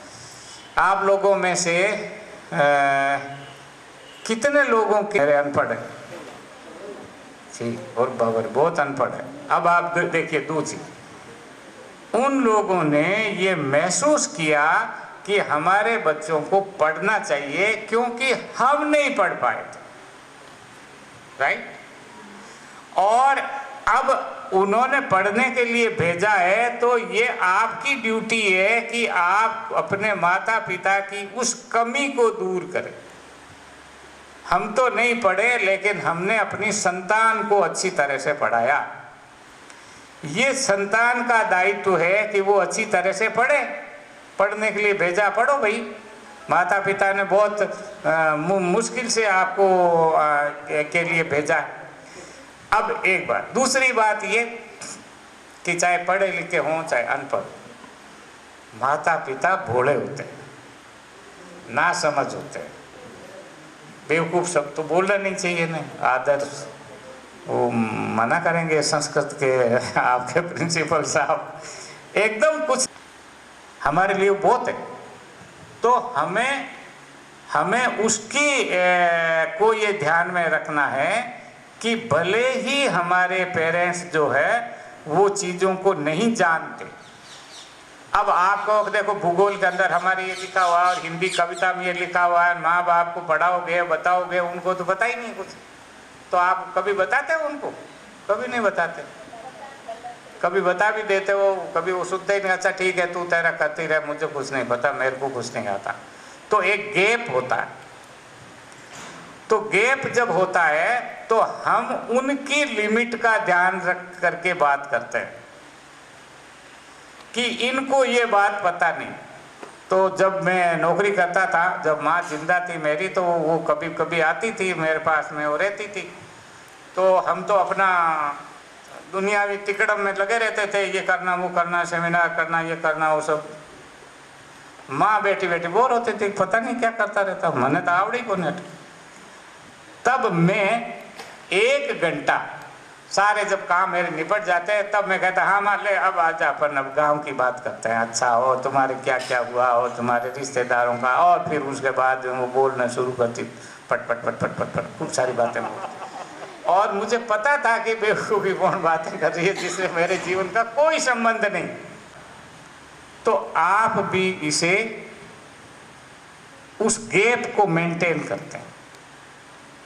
Speaker 2: आप लोगों में से कितने लोगों के मेरे अनपढ़ है जी, और बाबर बहुत अनपढ़ है। अब आप देखिए दूसरी, उन लोगों ने ये महसूस किया कि हमारे बच्चों को पढ़ना चाहिए क्योंकि हम नहीं पढ़ पाए थे, राइट। और अब उन्होंने पढ़ने के लिए भेजा है, तो ये आपकी ड्यूटी है कि आप अपने माता पिता की उस कमी को दूर करें। हम तो नहीं पढ़े, लेकिन हमने अपनी संतान को अच्छी तरह से पढ़ाया। ये संतान का दायित्व है कि वो अच्छी तरह से पढ़े, पढ़ने के लिए भेजा, पढ़ो भाई। माता पिता ने बहुत मुश्किल से आपको के लिए भेजा। अब एक बात, दूसरी बात ये कि चाहे पढ़े लिखे हों चाहे अनपढ़, माता पिता भोले होते हैं, ना समझ होते हैं, बेवकूफ़ सब तो बोलना नहीं चाहिए ना, आदर्श वो मना करेंगे संस्कृत के आपके प्रिंसिपल साहब, एकदम कुछ हमारे लिए बहुत है। तो हमें उसकी को ये ध्यान में रखना है कि भले ही हमारे पेरेंट्स जो है वो चीज़ों को नहीं जानते। अब आपको देखो भूगोल के अंदर हमारे ये लिखा हुआ और हिंदी कविता में ये लिखा हुआ है, माँ बाप को पढ़ाओगे बताओगे, उनको तो पता ही नहीं कुछ। तो आप कभी बताते हो उनको? कभी नहीं बताते। कभी बता भी देते हो, कभी वो सुनते ही नहीं, अच्छा ठीक है तू तेरा करती रहे, मुझे कुछ नहीं पता, मेरे को कुछ नहीं आता। तो एक गैप होता है। तो गैप जब होता है तो हम उनकी लिमिट का ध्यान रख करके बात करते हैं कि इनको ये बात पता नहीं। तो जब मैं नौकरी करता था, जब माँ जिंदा थी मेरी, तो वो कभी कभी आती थी मेरे पास में, वो रहती थी। तो हम तो अपना दुनियावी तिकड़म में लगे रहते थे, ये करना वो करना, सेमिनार करना, ये करना वो सब। माँ बैठी बैठी बोर होती थी, पता नहीं क्या करता रहता, मैंने तो आवड़ी को नेट। तब मैं 1 घंटा, सारे जब काम मेरे निपट जाते हैं, तब मैं कहता हाँ मान ले अब आजा अपन अब गांव की बात करते हैं। अच्छा हो तुम्हारे क्या क्या हुआ हो, तुम्हारे रिश्तेदारों का। और फिर उसके बाद वो बोलना शुरू करती, पट पट पट पट पट पट खूब सारी बातें बोलती। और मुझे पता था कि बेवकूफ़ी कौन बातें कर रही है जिससे मेरे जीवन का कोई संबंध नहीं। तो आप भी इसे, उस गैप को मेंटेन करते हैं,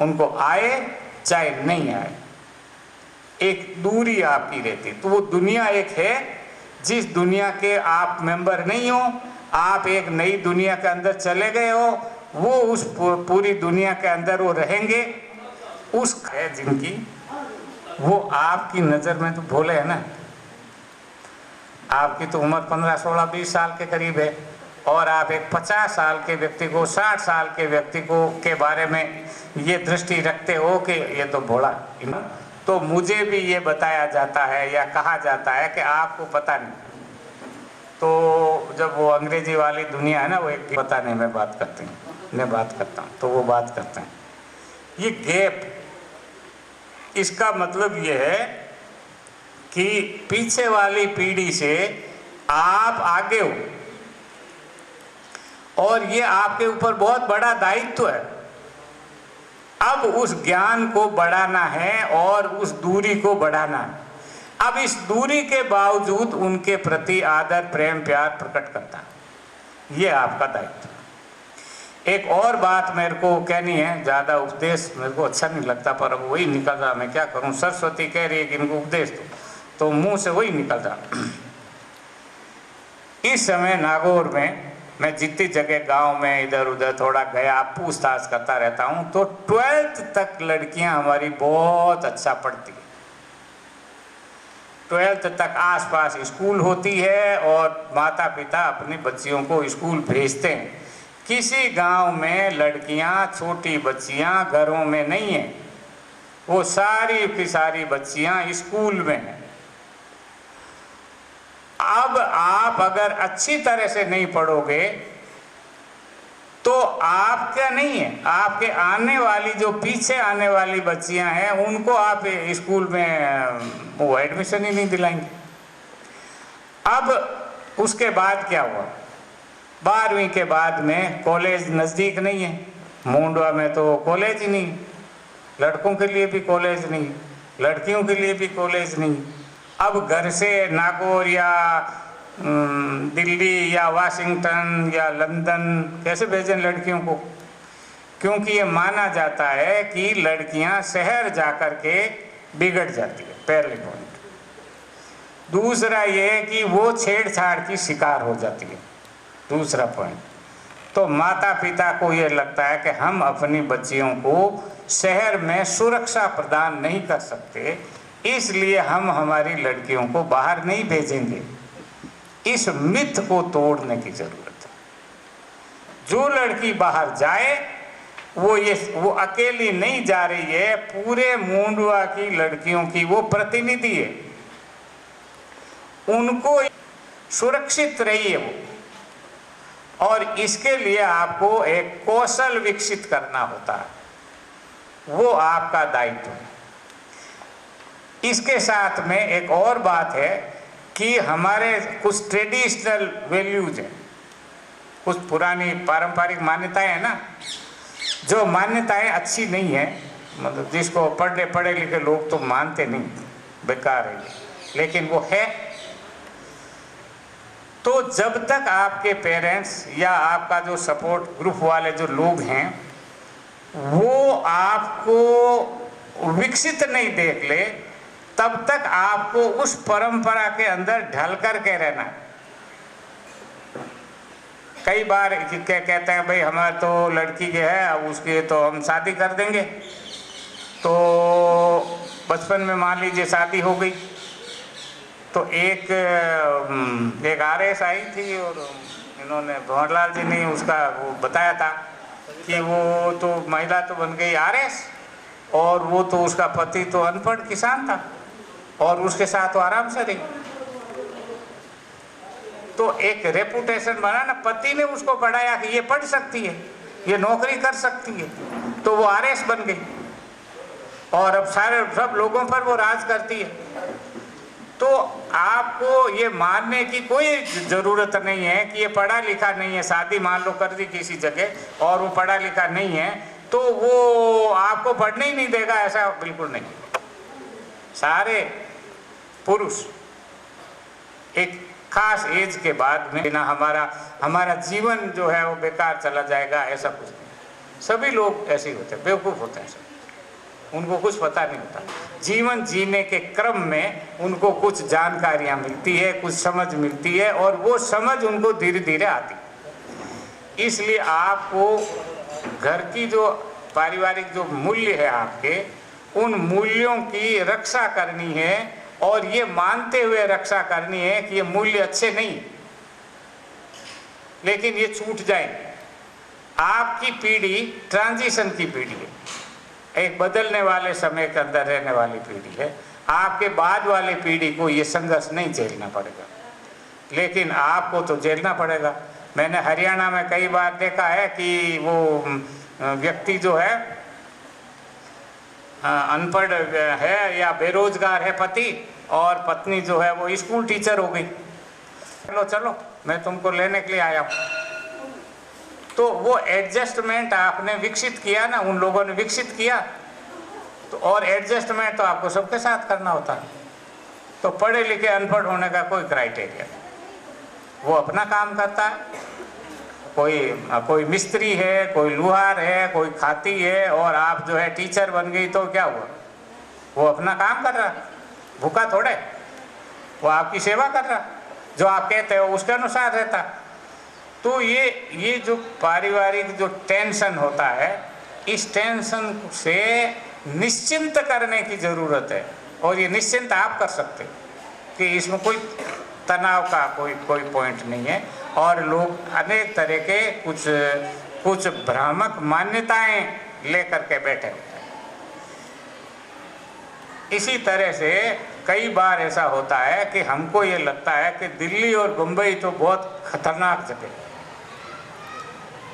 Speaker 2: उनको आए चाहे नहीं आए, एक दूरी आपकी रहती। तो वो दुनिया एक है जिस दुनिया के आप मेंबर नहीं हो, आप एक नई दुनिया के अंदर चले गए हो, वो उस पूरी दुनिया के अंदर वो रहेंगे। उस है जिनकी, वो आपकी नज़र में तो भोले है ना। आपकी तो उम्र 15, 16, 20 साल के करीब है, और आप एक 50 साल के व्यक्ति को, 60 साल के व्यक्ति को के बारे में ये दृष्टि रखते हो कि ये तो भोला। तो मुझे भी ये बताया जाता है या कहा जाता है कि आपको पता नहीं। तो जब वो अंग्रेजी वाली दुनिया है ना, वो एक पता नहीं मैं बात करती हूँ, मैं बात करता हूँ, तो वो बात करते हैं। ये गैप, इसका मतलब ये है कि पीछे वाली पीढ़ी से आप आगे हो और ये आपके ऊपर बहुत बड़ा दायित्व है। अब उस ज्ञान को बढ़ाना है और उस दूरी को बढ़ाना है। अब इस दूरी के बावजूद उनके प्रति आदर, प्रेम, प्यार प्रकट करता है, ये आपका दायित्व है। एक और बात मेरे को कहनी है, ज़्यादा उपदेश मेरे को अच्छा नहीं लगता, पर अब वही निकल रहा, मैं क्या करूं। सरस्वती कह रही है कि इनको उपदेश दो, तो मुंह से वही निकल रहा। इस समय नागौर में मैं जितनी जगह गांव में इधर उधर थोड़ा गया, पूछताछ करता रहता हूं, तो 12th तक लड़कियां हमारी बहुत अच्छा पढ़ती है। 12th तक आसपास स्कूल होती है और माता पिता अपनी बच्चियों को स्कूल भेजते हैं। किसी गांव में लड़कियां, छोटी बच्चियां घरों में नहीं है, वो सारी की सारी बच्चियां स्कूल में हैं। अब आप अगर अच्छी तरह से नहीं पढ़ोगे तो आपका नहीं है, आपके आने वाली जो पीछे आने वाली बच्चियां हैं उनको आप स्कूल में वो एडमिशन ही नहीं दिलाएंगे। अब उसके बाद क्या हुआ, 12वीं के बाद में कॉलेज नज़दीक नहीं है। मुंडवा में तो कॉलेज ही नहीं, लड़कों के लिए भी कॉलेज नहीं, लड़कियों के लिए भी कॉलेज नहीं। अब घर से नागौर या दिल्ली या वाशिंगटन या लंदन कैसे भेजें लड़कियों को, क्योंकि ये माना जाता है कि लड़कियां शहर जाकर के बिगड़ जाती है, पहले पॉइंट। दूसरा ये कि वो छेड़छाड़ की शिकार हो जाती है, दूसरा पॉइंट। तो माता पिता को ये लगता है कि हम अपनी बच्चियों को शहर में सुरक्षा प्रदान नहीं कर सकते, इसलिए हम हमारी लड़कियों को बाहर नहीं भेजेंगे। इस मिथ को तोड़ने की जरूरत है। जो लड़की बाहर जाए वो अकेली नहीं जा रही है, पूरे मुंडवा की लड़कियों की वो प्रतिनिधि है। उनको सुरक्षित रहिए वो, और इसके लिए आपको एक कौशल विकसित करना होता है, वो आपका दायित्व है। इसके साथ में एक और बात है कि हमारे कुछ ट्रेडिशनल वैल्यूज हैं, कुछ पुरानी पारंपरिक मान्यताएं हैं ना, जो मान्यताएं अच्छी नहीं है, मतलब जिसको पढ़े लिखे लोग तो मानते नहीं, बेकार है, लेकिन वो है। तो जब तक आपके पेरेंट्स या आपका जो सपोर्ट ग्रुप वाले जो लोग हैं वो आपको विकसित नहीं देख ले, तब तक आपको उस परंपरा के अंदर ढल कर के रहना। कई बार कहते हैं भाई हमारे तो लड़की के है, अब उसकी तो हम शादी कर देंगे। तो बचपन में मान लीजिए शादी हो गई, तो एक RS आई थी और इन्होंने भंवरलाल जी ने उसका वो बताया था कि वो तो महिला तो बन गई RS, और वो तो उसका पति तो अनपढ़ किसान था और उसके साथ तो आराम से रही। तो एक रेपुटेशन बना ना, पति ने उसको पढ़ाया कि ये पढ़ सकती है, ये नौकरी कर सकती है, तो वो RS बन गई और अब सब लोगों पर वो राज करती है। तो आपको ये मानने की कोई ज़रूरत नहीं है कि ये पढ़ा लिखा नहीं है। शादी मान लो कर दी किसी जगह और वो पढ़ा लिखा नहीं है तो वो आपको पढ़ने ही नहीं देगा, ऐसा बिल्कुल नहीं। सारे पुरुष एक खास एज के बाद में ना हमारा जीवन जो है वो बेकार चला जाएगा, ऐसा कुछ नहीं। सभी लोग ऐसे ही होते हैं, बेवकूफ़ होते हैं सब, उनको कुछ पता नहीं होता। जीवन जीने के क्रम में उनको कुछ जानकारियाँ मिलती है, कुछ समझ मिलती है, और वो समझ उनको धीरे धीरे आती है। इसलिए आपको घर की जो पारिवारिक जो मूल्य है आपके, उन मूल्यों की रक्षा करनी है, और ये मानते हुए रक्षा करनी है कि ये मूल्य अच्छे नहीं, लेकिन ये छूट जाएंगे। आपकी पीढ़ी ट्रांजिशन की पीढ़ी है, एक बदलने वाले समय के अंदर रहने वाली पीढ़ी है। आपके बाद वाली पीढ़ी को ये संघर्ष नहीं झेलना पड़ेगा, लेकिन आपको तो झेलना पड़ेगा। मैंने हरियाणा में कई बार देखा है कि वो व्यक्ति जो है अनपढ़ है या बेरोजगार है पति, और पत्नी जो है वो स्कूल टीचर हो गई। चलो चलो मैं तुमको लेने के लिए आया हूँ। तो वो एडजस्टमेंट आपने विकसित किया ना, उन लोगों ने विकसित किया। तो और एडजस्टमेंट तो आपको सबके साथ करना होता है। तो पढ़े लिखे अनपढ़ होने का कोई क्राइटेरिया नहीं, वो अपना काम करता है। कोई मिस्त्री है, कोई लुहार है, कोई खाती है, और आप जो है टीचर बन गई तो क्या हुआ? वो अपना काम कर रहा, भूखा थोड़े, वो आपकी सेवा कर रहा, जो आप कहते हो उसके अनुसार रहता। तो ये जो पारिवारिक जो टेंशन होता है, इस टेंशन से निश्चिंत करने की ज़रूरत है। और ये निश्चिंत आप कर सकते हो कि इसमें कोई तनाव का कोई पॉइंट नहीं है। और लोग अनेक तरह के कुछ भ्रामक मान्यताएं लेकर के बैठे होते हैं। इसी तरह से कई बार ऐसा होता है कि हमको ये लगता है कि दिल्ली और बम्बई तो बहुत खतरनाक जगह है।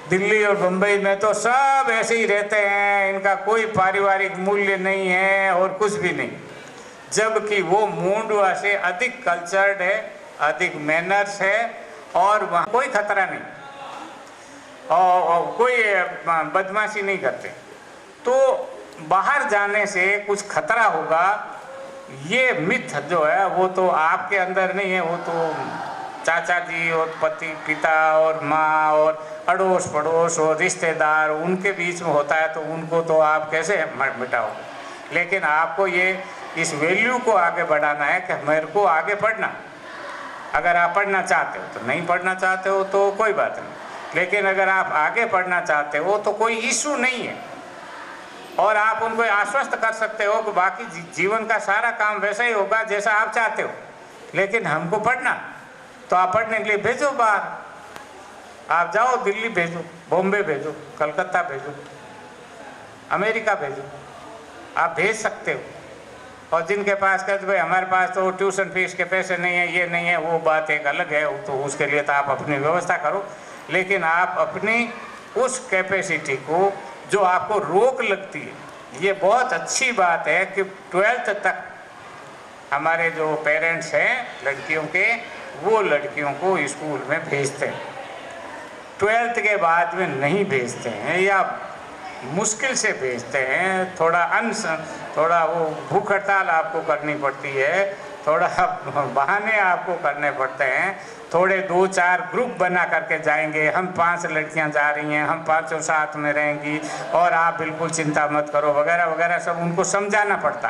Speaker 2: दिल्ली और बम्बई में तो सब ऐसे ही रहते हैं, इनका कोई पारिवारिक मूल्य नहीं है और कुछ भी नहीं। जबकि वो मूंडवा से अधिक कल्चर्ड है, अधिक मैनर्स है, और वहाँ कोई खतरा नहीं, और कोई बदमाशी नहीं करते। तो बाहर जाने से कुछ खतरा होगा, ये मिथ जो है वो तो आपके अंदर नहीं है, वो तो चाचा जी और पति पिता और माँ और अड़ोस पड़ोस और रिश्तेदार उनके बीच में होता है। तो उनको तो आप कैसे मिटाओगे? लेकिन आपको ये इस वैल्यू को आगे बढ़ाना है कि मेरे को आगे पढ़ना। अगर आप पढ़ना चाहते हो तो, नहीं पढ़ना चाहते हो तो कोई बात नहीं, लेकिन अगर आप आगे पढ़ना चाहते हो तो कोई इशू नहीं है। और आप उनको आश्वस्त कर सकते हो कि बाकी जीवन का सारा काम वैसा ही होगा जैसा आप चाहते हो, लेकिन हमको पढ़ना, तो आप पढ़ने के लिए भेजो बाहर। आप जाओ, दिल्ली भेजो, बॉम्बे भेजो, कलकत्ता भेजो, अमेरिका भेजो, आप भेज सकते हो। और जिनके पास कहते भाई हमारे पास तो ट्यूशन फीस के पैसे नहीं है, ये नहीं है, वो बात एक अलग है, तो उसके लिए तो आप अपनी व्यवस्था करो। लेकिन आप अपनी उस कैपेसिटी को जो आपको रोक लगती है, ये बहुत अच्छी बात है कि 12th तक हमारे जो पेरेंट्स हैं लड़कियों के, वो लड़कियों को स्कूल में भेजते हैं। 12th के बाद में नहीं भेजते हैं, या मुश्किल से भेजते हैं। थोड़ा वो भूख हड़ताल आपको करनी पड़ती है, थोड़ा बहाने आपको करने पड़ते हैं, थोड़े 2-4 ग्रुप बना करके जाएंगे, हम 5 लड़कियां जा रही हैं, हम 5 साथ में रहेंगी और आप बिल्कुल चिंता मत करो वगैरह वगैरह, सब उनको समझाना पड़ता।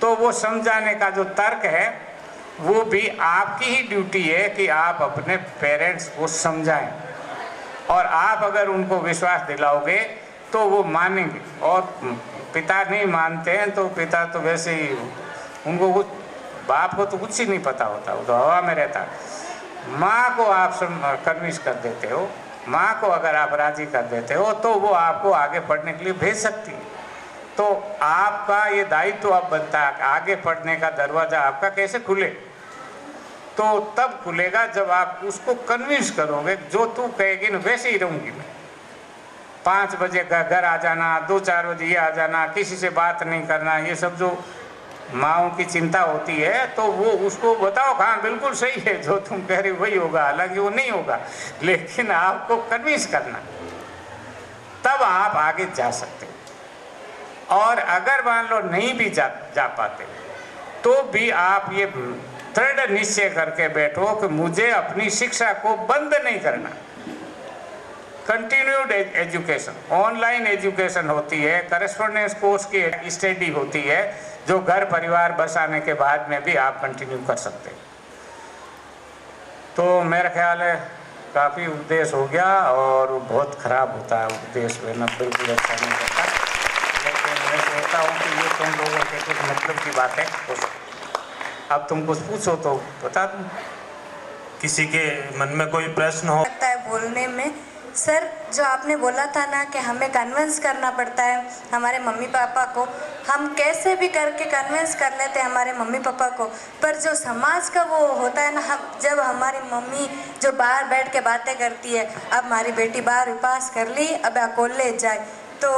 Speaker 2: तो वो समझाने का जो तर्क है वो भी आपकी ही ड्यूटी है कि आप अपने पेरेंट्स को समझाएं, और आप अगर उनको विश्वास दिलाओगे तो वो मानेंगे। और पिता नहीं मानते हैं तो पिता तो वैसे ही, उनको कुछ, बाप को तो कुछ ही नहीं पता होता, वो तो हवा में रहता है। माँ को आप कन्विंस कर देते हो, माँ को अगर आप राजी कर देते हो तो वो आपको आगे पढ़ने के लिए भेज सकती है। तो आपका ये दायित्व अब बनता है, आगे पढ़ने का दरवाज़ा आपका कैसे खुले? तो तब खुलेगा जब आप उसको कन्विंस करोगे, जो तू कहेगी ना वैसे ही रहूँगी मैं, 5 बजे घर आ जाना, 2-4 बजे ये आ जाना, किसी से बात नहीं करना, ये सब जो माँओं की चिंता होती है, तो वो उसको बताओ हाँ बिल्कुल सही है, जो तुम कह रही वही होगा, हालांकि वो नहीं होगा, लेकिन आपको कन्विंस करना, तब आप आगे जा सकते हो। और अगर मान लो नहीं भी जा पाते तो भी आप ये दृढ़ निश्चय करके बैठो कि मुझे अपनी शिक्षा को बंद नहीं करना। कंटिन्यूड एजुकेशन, ऑनलाइन एजुकेशन होती है, करस्पॉन्डेंस कोर्स की स्टडी होती है, जो घर परिवार बसाने के बाद में भी आप कंटिन्यू कर सकते हैं। तो मेरा ख्याल है काफ़ी उपदेश हो गया, और बहुत ख़राब होता है उपदेश लेना, बिल्कुल अच्छा नहीं होता। लेकिन मैं सोचता हूँ कि ये तुम लोगों के कुछ मतलब की बात है, अब तुम कुछ पूछो तो बता दूँ।
Speaker 1: किसी के मन में कोई प्रश्न हो
Speaker 4: लगता है बोलने में। सर, जो आपने बोला था ना कि हमें कन्विंस करना पड़ता है हमारे मम्मी पापा को, हम कैसे भी करके कन्विंस कर लेते हैं हमारे मम्मी पापा को, पर जो समाज का वो होता है ना, हम जब हमारी मम्मी जो बाहर बैठ के बातें करती है, अब हमारी बेटी बाहर पास कर ली, अब कॉलेज जाए, तो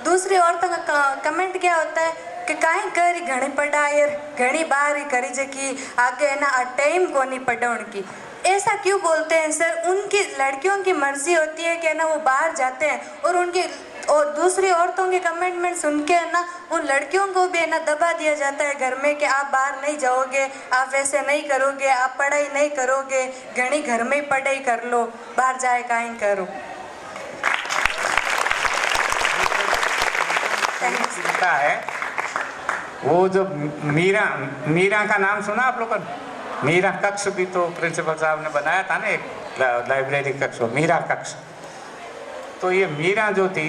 Speaker 4: दूसरी औरतों का कमेंट क्या होता है कि काई करी घणी पढ़ाई घणी बार ही करी जकी आगे है ना टाइम को नहीं पढ़ाने की। ऐसा क्यों बोलते हैं सर? उनकी लड़कियों की मर्जी होती है कि ना वो बाहर जाते हैं और उनकी और दूसरी औरतों के कमेंटमेंट सुन के है ना उन लड़कियों को भी है ना दबा दिया जाता है घर में कि आप बाहर नहीं जाओगे, आप वैसे नहीं करोगे, आप पढ़ाई नहीं करोगे, घणी घर में ही पढ़ाई कर लो, बाहर जाए काहे करो।
Speaker 2: चिंता है वो जो मीरा का नाम सुना आप लोगों ने? मीरा कक्ष भी तो प्रिंसिपल साहब ने बनाया था ना, एक लाइब्रेरी कक्ष, मीरा कक्ष। तो ये मीरा जो थी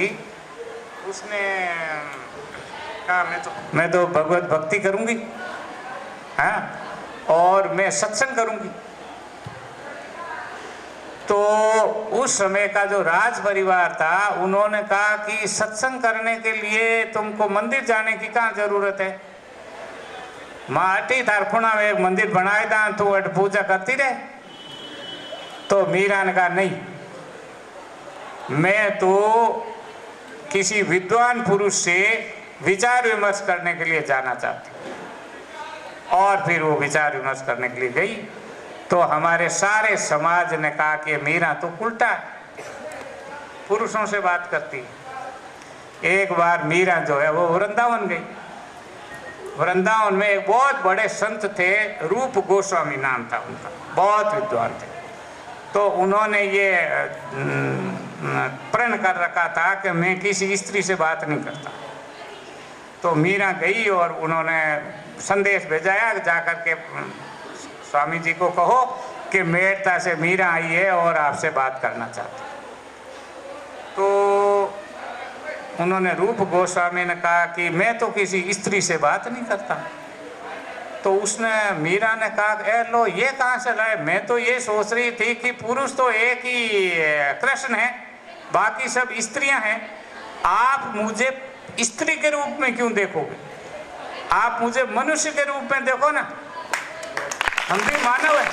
Speaker 2: उसने कहा मैं तो भगवत भक्ति करूंगी, हाँ, और मैं सत्संग करूंगी। तो उस समय का जो राज परिवार था उन्होंने कहा कि सत्संग करने के लिए तुमको मंदिर जाने की कहाँ जरूरत है, माटी तारखुना में एक मंदिर बनाए था, तू अट पूजा करती रहे। तो मीरा ने कहा नहीं, मैं तो किसी विद्वान पुरुष से विचार विमर्श करने के लिए जाना चाहती। और फिर वो विचार विमर्श करने के लिए गई तो हमारे सारे समाज ने कहा कि मीरा तो उल्टा है, पुरुषों से बात करती। एक बार मीरा जो है वो वृंदावन गई। वृंदावन में एक बहुत बड़े संत थे, रूप गोस्वामी नाम था उनका, बहुत विद्वान थे। तो उन्होंने ये प्रण कर रखा था कि मैं किसी स्त्री से बात नहीं करता। तो मीरा गई और उन्होंने संदेश भेजाया, जाकर के स्वामी जी को कहो कि मेड़ता से मीरा आई है और आपसे बात करना चाहती। तो उन्होंने रूप गोस्वामी ने कहा कि मैं तो किसी स्त्री से बात नहीं करता। तो उसने मीरा ने कहा ए लो ये कहाँ से लाए, मैं तो ये सोच रही थी कि पुरुष तो एक ही कृष्ण है, बाकी सब स्त्रियां हैं, आप मुझे स्त्री के रूप में क्यों देखोगे, आप मुझे मनुष्य के रूप में देखो ना, हम भी मानव है।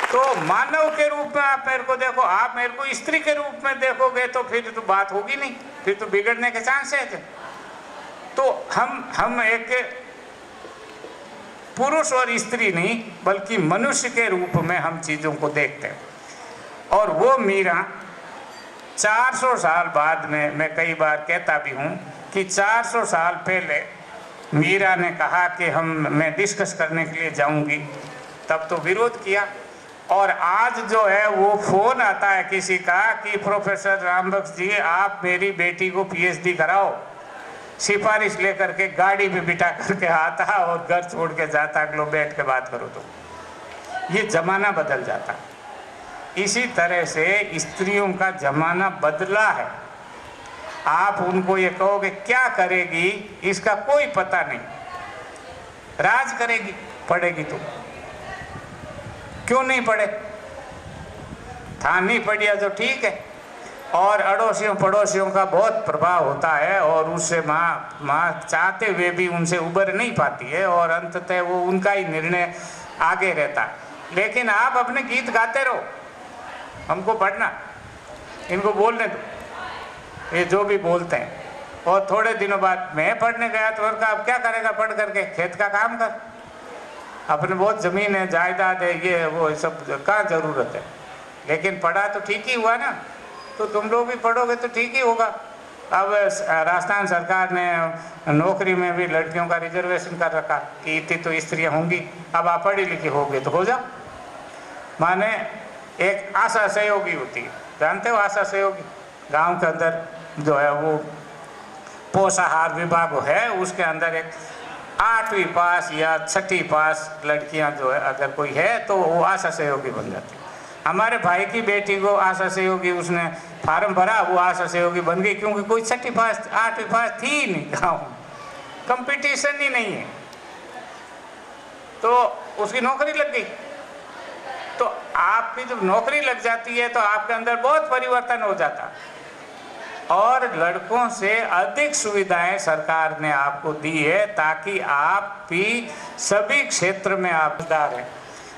Speaker 2: तो मानव के रूप में आप मेरे को देखो, आप मेरे को स्त्री के रूप में देखोगे तो फिर तो बात होगी नहीं, फिर तो बिगड़ने के चांसेस है। तो हम एक पुरुष और स्त्री नहीं बल्कि मनुष्य के रूप में हम चीज़ों को देखते हैं। और वो मीरा 400 साल बाद में, मैं कई बार कहता भी हूँ कि 400 साल पहले मीरा ने कहा कि मैं डिस्कस करने के लिए जाऊंगी, तब तो विरोध किया। और आज जो है वो फोन आता है किसी का कि प्रोफेसर रामबख्श जी आप मेरी बेटी को पीएचडी कराओ, सिफारिश लेकर के गाड़ी में बिठा करके आता और घर छोड़ के जाता, लो बैठ के बात करो। तो ये जमाना बदल जाता। इसी तरह से स्त्रियों का जमाना बदला है। आप उनको ये कहोगे क्या करेगी, इसका कोई पता नहीं, राज करेगी, पढ़ेगी तो क्यों नहीं पढ़े, था नहीं पढ़िया तो ठीक है। और अड़ोसियों पड़ोसियों का बहुत प्रभाव होता है और उससे माँ चाहते हुए भी उनसे उबर नहीं पाती है और अंततः वो उनका ही निर्णय आगे रहता है। लेकिन आप अपने गीत गाते रहो, हमको पढ़ना, इनको बोलने दो, ये जो भी बोलते हैं। और थोड़े दिनों बाद मैं पढ़ने गया तो उनका अब क्या करेगा पढ़ करके, खेत का काम कर, अपने बहुत ज़मीन है, जायदाद है, ये वो सब कहाँ ज़रूरत है। लेकिन पढ़ा तो ठीक ही हुआ ना, तो तुम लोग भी पढ़ोगे तो ठीक ही होगा। अब राजस्थान सरकार ने नौकरी में भी लड़कियों का रिजर्वेशन कर रखा कि इतनी तो स्त्रियाँ होंगी, अब आप पढ़ी लिखी होगे तो हो जाओ। माने एक आशा सहयोगी होती है, जानते हो आशा सहयोगी, गांव के अंदर जो है वो पोषाहार विभाग है, उसके अंदर एक 8वीं पास या 6ठी पास लड़कियां जो है अगर कोई है तो वो आशा सहयोगी बन जाती है। हमारे भाई की बेटी को आशा सहयोगी, उसने फार्म भरा, वो आशा सहयोगी बन गई, क्योंकि कोई 6ठी पास 8वीं पास थी ही नहीं, गाँव कंपटीशन ही नहीं है, तो उसकी नौकरी लग गई। तो आपकी जब नौकरी लग जाती है तो आपके अंदर बहुत परिवर्तन हो जाता। और लड़कों से अधिक सुविधाएं सरकार ने आपको दी है ताकि आप भी सभी क्षेत्र में आप सुधार हैं।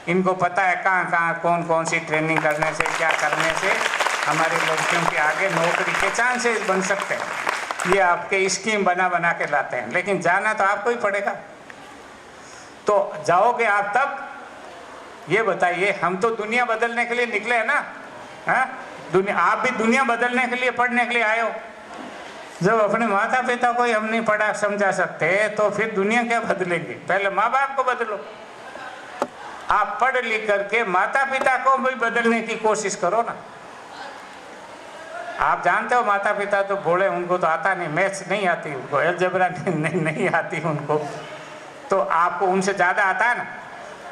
Speaker 2: इनको पता है कहाँ कौन कौन सी ट्रेनिंग करने से, क्या करने से हमारी लड़कियों के आगे नौकरी के चांसेस बन सकते हैं। ये आपके स्कीम बना बना के लाते हैं, लेकिन जाना तो आपको ही पड़ेगा। तो जाओगे आप तब? ये बताइए, हम तो दुनिया बदलने के लिए निकले हैं ना, हाँ? दुनिया, आप भी दुनिया बदलने के लिए, पढ़ने के लिए आए हो। जब अपने माता पिता को ही हम नहीं पढ़ा समझा सकते तो फिर दुनिया क्या बदलेंगे? पहले माँ बाप को बदलो। आप पढ़ लिख करके माता पिता को भी बदलने की कोशिश करो ना। आप जानते हो माता पिता तो बोले, उनको तो आता नहीं, मैथ्स नहीं आती उनको, अलजेब्रा नहीं आती उनको, तो आपको उनसे ज़्यादा आता है ना,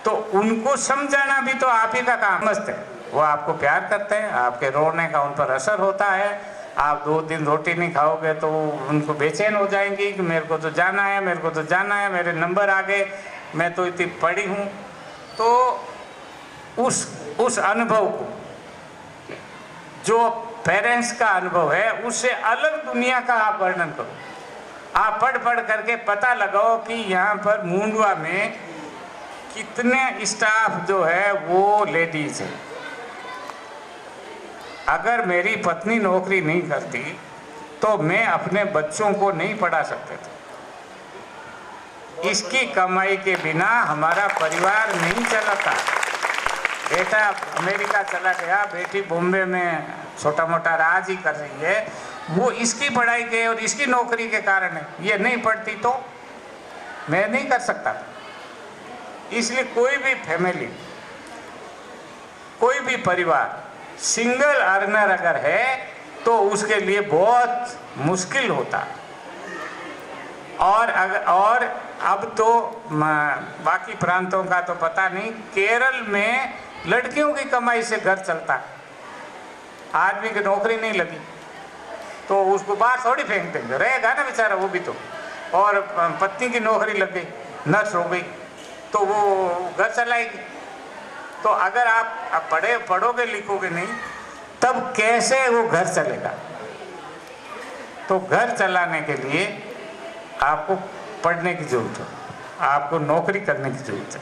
Speaker 2: तो उनको समझाना भी तो आप ही का काम। समझते हैं, वो आपको प्यार करते हैं, आपके रोने का उन पर असर होता है। आप 2 दिन रोटी नहीं खाओगे तो उनको बेचैन हो जाएंगी कि मेरे को तो जाना है, मेरे को तो जाना है, मेरे नंबर आ गए, मैं तो इतनी पढ़ी हूँ। तो उस अनुभव को, जो पेरेंट्स का अनुभव है, उससे अलग दुनिया का आप वर्णन करो। आप पढ़ पढ़ करके पता लगाओ कि यहाँ पर मुंडवा में कितने स्टाफ जो है वो लेडीज है। अगर मेरी पत्नी नौकरी नहीं करती तो मैं अपने बच्चों को नहीं पढ़ा सकते थे। इसकी कमाई के बिना हमारा परिवार नहीं चलता। बेटा अमेरिका चला गया, बेटी बॉम्बे में छोटा मोटा राज ही कर रही है, वो इसकी पढ़ाई के और इसकी नौकरी के कारण है। ये नहीं पढ़ती तो मैं नहीं कर सकता। इसलिए कोई भी फैमिली, कोई भी परिवार सिंगल अर्नर अगर है तो उसके लिए बहुत मुश्किल होता है। और अब तो बाकी प्रांतों का तो पता नहीं, केरल में लड़कियों की कमाई से घर चलता है। आदमी की नौकरी नहीं लगी तो उसको बाहर थोड़ी फेंक देंगे, रहेगा ना बेचारा वो भी तो। और पत्नी की नौकरी लग गई, नर्स हो गई, तो वो घर चलाएगी। तो अगर आप पढ़ोगे लिखोगे नहीं तब कैसे वो घर चलेगा? तो घर चलाने के लिए आपको पढ़ने की जरूरत है, आपको नौकरी करने की जरूरत है,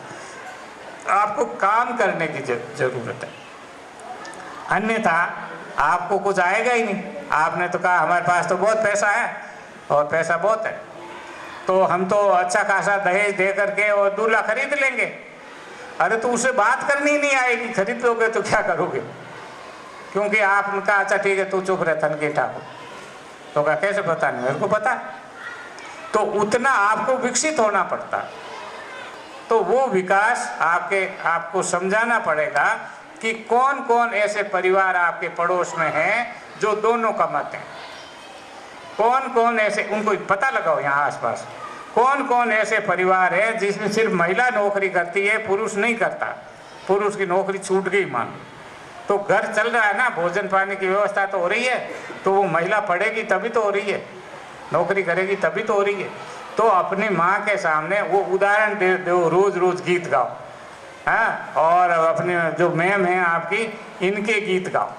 Speaker 2: आपको काम करने की जरूरत है। अन्यथा आपको कुछ आएगा ही नहीं। आपने तो कहा हमारे पास तो बहुत पैसा है और पैसा बहुत है, तो हम तो अच्छा खासा दहेज दे करके और दूल्हा खरीद लेंगे। अरे तो उसे बात करनी ही नहीं आएगी, खरीद लोगे तो क्या करोगे? क्योंकि आपने कहा अच्छा ठीक है तू चुप रह तनके ठाकुर, तो क्या कैसे पता नहीं, मेरे को पता। तो उतना आपको विकसित होना पड़ता। तो वो विकास आपको समझाना पड़ेगा कि कौन कौन ऐसे परिवार आपके पड़ोस में हैं जो दोनों कमाते हैं। कौन कौन ऐसे, उनको पता लगाओ यहाँ आसपास कौन कौन ऐसे परिवार है जिसमें सिर्फ महिला नौकरी करती है, पुरुष नहीं करता, पुरुष की नौकरी छूट गई मान, तो घर चल रहा है ना, भोजन पानी की व्यवस्था तो हो रही है, तो वो महिला पढ़ेगी तभी तो हो रही है, नौकरी करेगी तभी तो हो रही है। तो अपनी माँ के सामने वो उदाहरण दो, रोज रोज गीत गाओ, हाँ, और अपने जो मैम हैं आपकी, इनके गीत गाओ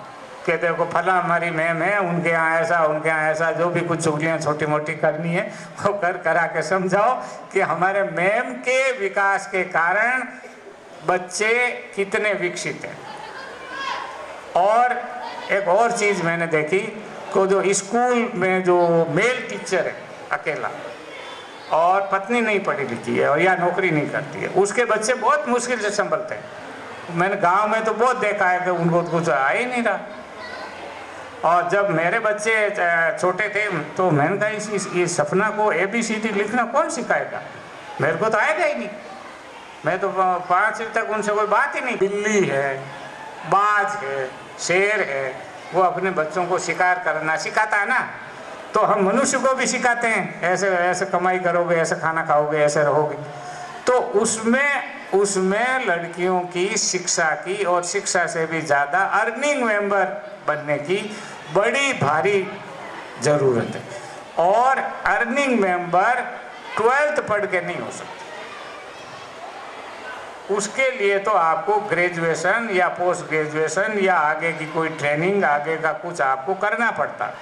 Speaker 2: कि देखो फला हमारी मैम है, उनके यहाँ ऐसा, उनके यहाँ ऐसा, जो भी कुछ चुगलियाँ छोटी मोटी करनी है वो करा के समझाओ कि हमारे मैम के विकास के कारण बच्चे कितने विकसित हैं। और एक और चीज़ मैंने देखी को जो स्कूल में जो मेल टीचर है अकेला और पत्नी नहीं पढ़ी लिखी है और या नौकरी नहीं करती है, उसके बच्चे बहुत मुश्किल से संभलते हैं। मैंने गांव में तो बहुत देखा है कि उनको कुछ आ ही नहीं रहा। और जब मेरे बच्चे छोटे थे तो मैंने कहा इस सपना को ABCD लिखना कौन सिखाएगा, मेरे को तो आएगा ही नहीं। मैं तो 5 तक उनसे कोई बात ही नहीं। बिल्ली है, बाज है, शेर है, वो अपने बच्चों को शिकार करना सिखाता है ना, तो हम मनुष्य को भी सिखाते हैं, ऐसे ऐसे कमाई करोगे, ऐसे खाना खाओगे, ऐसे रहोगे। तो उसमें लड़कियों की शिक्षा की और शिक्षा से भी ज़्यादा अर्निंग मेंबर बनने की बड़ी भारी ज़रूरत है। और अर्निंग मेंबर 12th पढ़ के नहीं हो सकते, उसके लिए तो आपको ग्रेजुएशन या पोस्ट ग्रेजुएशन या आगे की कोई ट्रेनिंग, आगे का कुछ आपको करना पड़ता,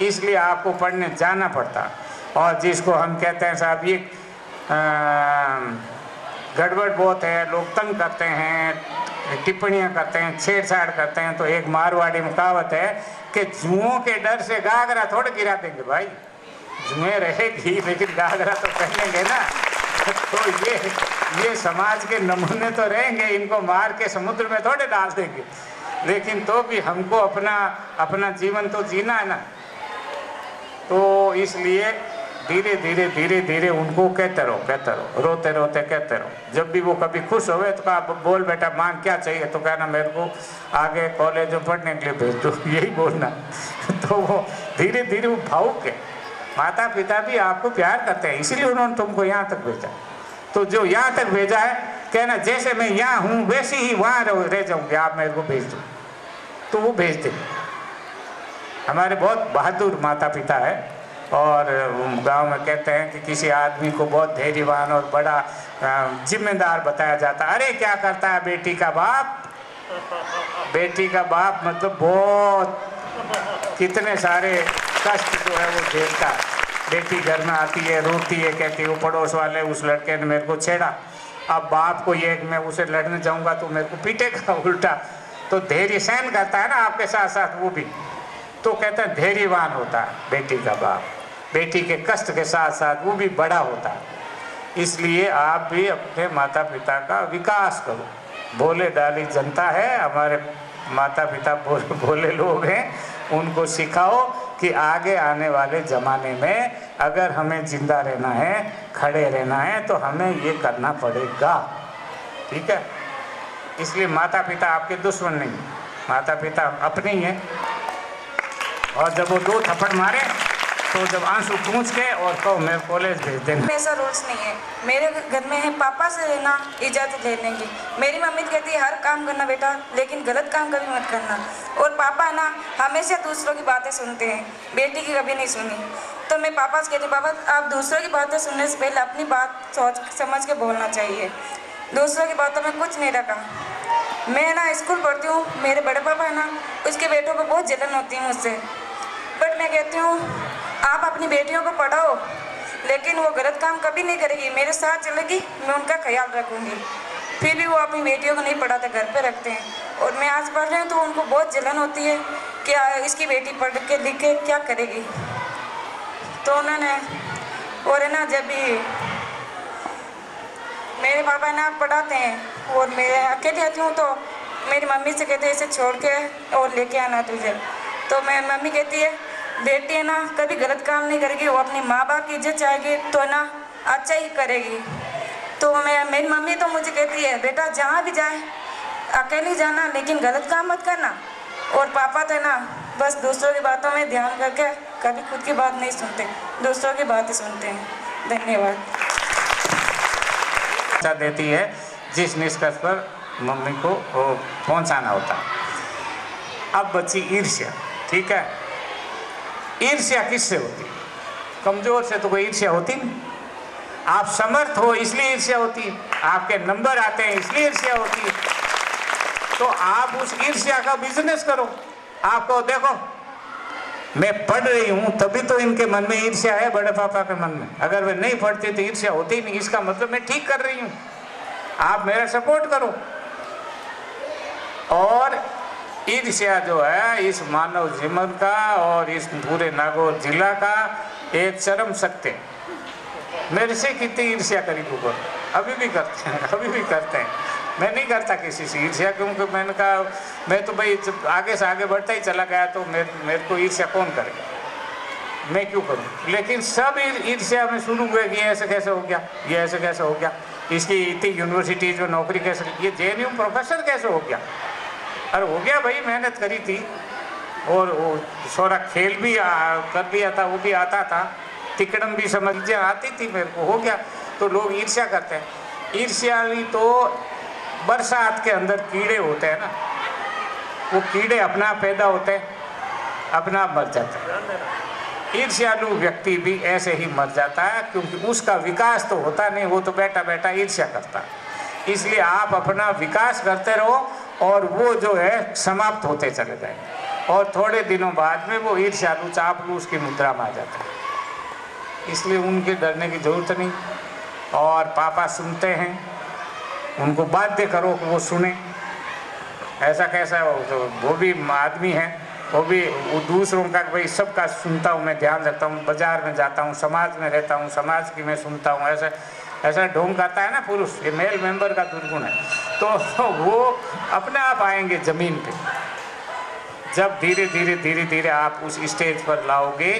Speaker 2: इसलिए आपको पढ़ने जाना पड़ता। और जिसको हम कहते हैं साहब ये गड़बड़ बहुत है, लोग तंग करते हैं, टिप्पणियाँ करते हैं, छेड़छाड़ करते हैं, तो एक मारवाड़ी में कहावत है कि जुओं के डर से गागरा थोड़े गिरा देंगे भाई, जुए रहेगी लेकिन घाघरा तो पहनेंगे ना। तो ये समाज के नमूने तो रहेंगे, इनको मार के समुद्र में थोड़े डाल देंगे, लेकिन तो भी हमको अपना जीवन तो जीना है ना। तो इसलिए धीरे धीरे उनको कहते रहो, रोते रोते कहते रहो। जब भी वो कभी खुश होवे तो कहा बोल बेटा मांग क्या चाहिए, तो कहना मेरे को आगे कॉलेज में पढ़ने के लिए भेज दो, यही बोलना। तो वो धीरे धीरे वो भावुक है। माता पिता भी आपको प्यार करते हैं, इसीलिए उन्होंने तुमको यहाँ तक भेजा। तो जो यहाँ तक भेजा है, कहना जैसे मैं यहाँ हूँ वैसे ही वहाँ रह जाऊँगी, आप मेरे को भेज दो, तो वो भेज दे। हमारे बहुत बहादुर माता पिता है। और गांव में कहते हैं कि किसी आदमी को बहुत धैर्यवान और बड़ा जिम्मेदार बताया जाता है। अरे क्या करता है बेटी का बाप, बेटी का बाप मतलब बहुत कितने सारे कष्ट जो है वो झेलता है। बेटी घर में आती है, रोती है, कहती है वो पड़ोस वाले उस लड़के ने मेरे को छेड़ा, अब बाप को ये मैं उसे लड़ने जाऊंगा तो मेरे को पीटेगा उल्टा। तो धैर्य सहन करता है ना आपके साथ साथ वो भी, तो कहते हैं धैर्यवान होता है बेटी का बाप। बेटी के कष्ट के साथ साथ वो भी बड़ा होता है। इसलिए आप भी अपने माता पिता का विकास करो। भोले डाली जनता है, हमारे माता पिता भोले लोग हैं, उनको सिखाओ कि आगे आने वाले ज़माने में अगर हमें जिंदा रहना है, खड़े रहना है, तो हमें ये करना पड़ेगा। ठीक है, इसलिए माता पिता आपके दुश्मन नहीं, माता पिता अपने ही हैं। और जब वो 2 थप्पड़ मारे तो जब आंसू पूछ के और कहो मैं कॉलेज भेज देना।
Speaker 5: ऐसा रूल्स नहीं है। मेरे घर में है पापा से लेना इजाज़त लेने की। मेरी मम्मी कहती है हर काम करना बेटा, लेकिन गलत काम कभी मत करना। और पापा है ना हमेशा दूसरों की बातें सुनते हैं, बेटी की कभी नहीं सुनी। तो मैं पापा से कहती हूँ पापा आप दूसरों की बातें सुनने से पहले अपनी बात सोच समझ के बोलना चाहिए। दूसरों की बातों में कुछ नहीं रखा। मैं ना स्कूल पढ़ती हूँ, मेरे बड़े पापा है ना उसके बेटों को बहुत जलन होती है मुझसे, बट मैं कहती हूँ आप अपनी बेटियों को पढ़ाओ, लेकिन वो गलत काम कभी नहीं करेगी, मेरे साथ चलेगी, मैं उनका ख्याल रखूँगी। फिर भी वो अपनी बेटियों को नहीं पढ़ाते, घर पे रखते हैं। और मैं आज पढ़ रही हूँ तो उनको बहुत जलन होती है कि इसकी बेटी पढ़ के लिख के क्या करेगी। तो उन्होंने और है ना जब भी मेरे पापा ना पढ़ाते हैं और मैं अकेली आती हूँ तो मेरी मम्मी से कहते हैं इसे छोड़ के और लेके आना तुझे। तो मैं मम्मी कहती है बेटी है ना कभी गलत काम नहीं करेगी, वो अपनी माँ बाप की इज्जत चाहेगी तो ना अच्छा ही करेगी। तो मेरी मम्मी तो मुझे कहती है बेटा जहाँ भी जाए अकेली जाना, लेकिन गलत काम मत करना। और पापा तो है ना बस दूसरों की बातों में ध्यान करके कभी खुद की बात नहीं सुनते, दूसरों की बातें सुनते हैं। धन्यवाद।
Speaker 2: देती है जिस निष्कर्ष पर मम्मी को पहुंचाना होता है। अब बची ईर्ष्या। ठीक है, ईर्ष्या किससे होती? कमजोर से तो कोई ईर्ष्या होती नहीं। आप समर्थ हो इसलिए ईर्ष्या होती है, आपके नंबर आते हैं इसलिए ईर्ष्या होती है। तो आप उस ईर्ष्या का बिजनेस करो। आपको देखो मैं पढ़ रही हूँ तभी तो इनके मन में ईर्ष्या है, बड़े पापा के मन में। अगर वे नहीं पढ़ती तो ईर्ष्या होती ही नहीं। इसका मतलब मैं ठीक कर रही हूँ, आप मेरा सपोर्ट करो। और ईर्ष्या जो है इस मानव जीवन का और इस पूरे नागौर जिला का एक चरम सत्य। मेरे से कितनी ईर्ष्या करी लोगों, अभी भी करते हैं, अभी भी करते हैं। मैं नहीं करता किसी से ईर्ष्या, क्योंकि मैंने कहा मैं तो भाई आगे से आगे बढ़ता ही चला गया, तो मेरे को ईर्ष्या कौन करेगा, मैं क्यों करूं। लेकिन सब ईर्ष्या में शुरू हुए कि ये ऐसे कैसे हो गया, ये ऐसे कैसे हो गया, इसकी इतनी यूनिवर्सिटीज में नौकरी कैसे, ये JNU प्रोफेसर कैसे हो गया। अरे हो गया भाई, मेहनत करी थी और वो थोड़ा खेल भी कर लिया था, वो भी आता था, तिकड़म भी समझ आती थी मेरे को, हो गया। तो लोग ईर्ष्या करते हैं। ईर्ष्या भी तो बरसात के अंदर कीड़े होते हैं ना, वो कीड़े अपना पैदा होते हैं, अपना मर जाते हैं। ईर्ष्यालु व्यक्ति भी ऐसे ही मर जाता है, क्योंकि उसका विकास तो होता नहीं, वो तो बैठा बैठा ईर्ष्या करता है। इसलिए आप अपना विकास करते रहो और वो जो है समाप्त होते चले जाएंगे, और थोड़े दिनों बाद में वो ईर्ष्यालु चापलूस की मुद्रा में आ जाता है। इसलिए उनके डरने की जरूरत नहीं। और पापा सुनते हैं, उनको बाध्य करो कि वो सुने। ऐसा कैसा हो, तो वो भी आदमी है, वो दूसरों का भाई सबका सुनता हूँ, मैं ध्यान रखता हूँ, बाजार में जाता हूँ, समाज में रहता हूँ, समाज की मैं सुनता हूँ, ऐसा ढोंग आता है ना पुरुष, ये मेल मेंबर का दुर्गुण है। तो वो अपने आप आएंगे जमीन पे जब धीरे धीरे आप उस स्टेज पर लाओगे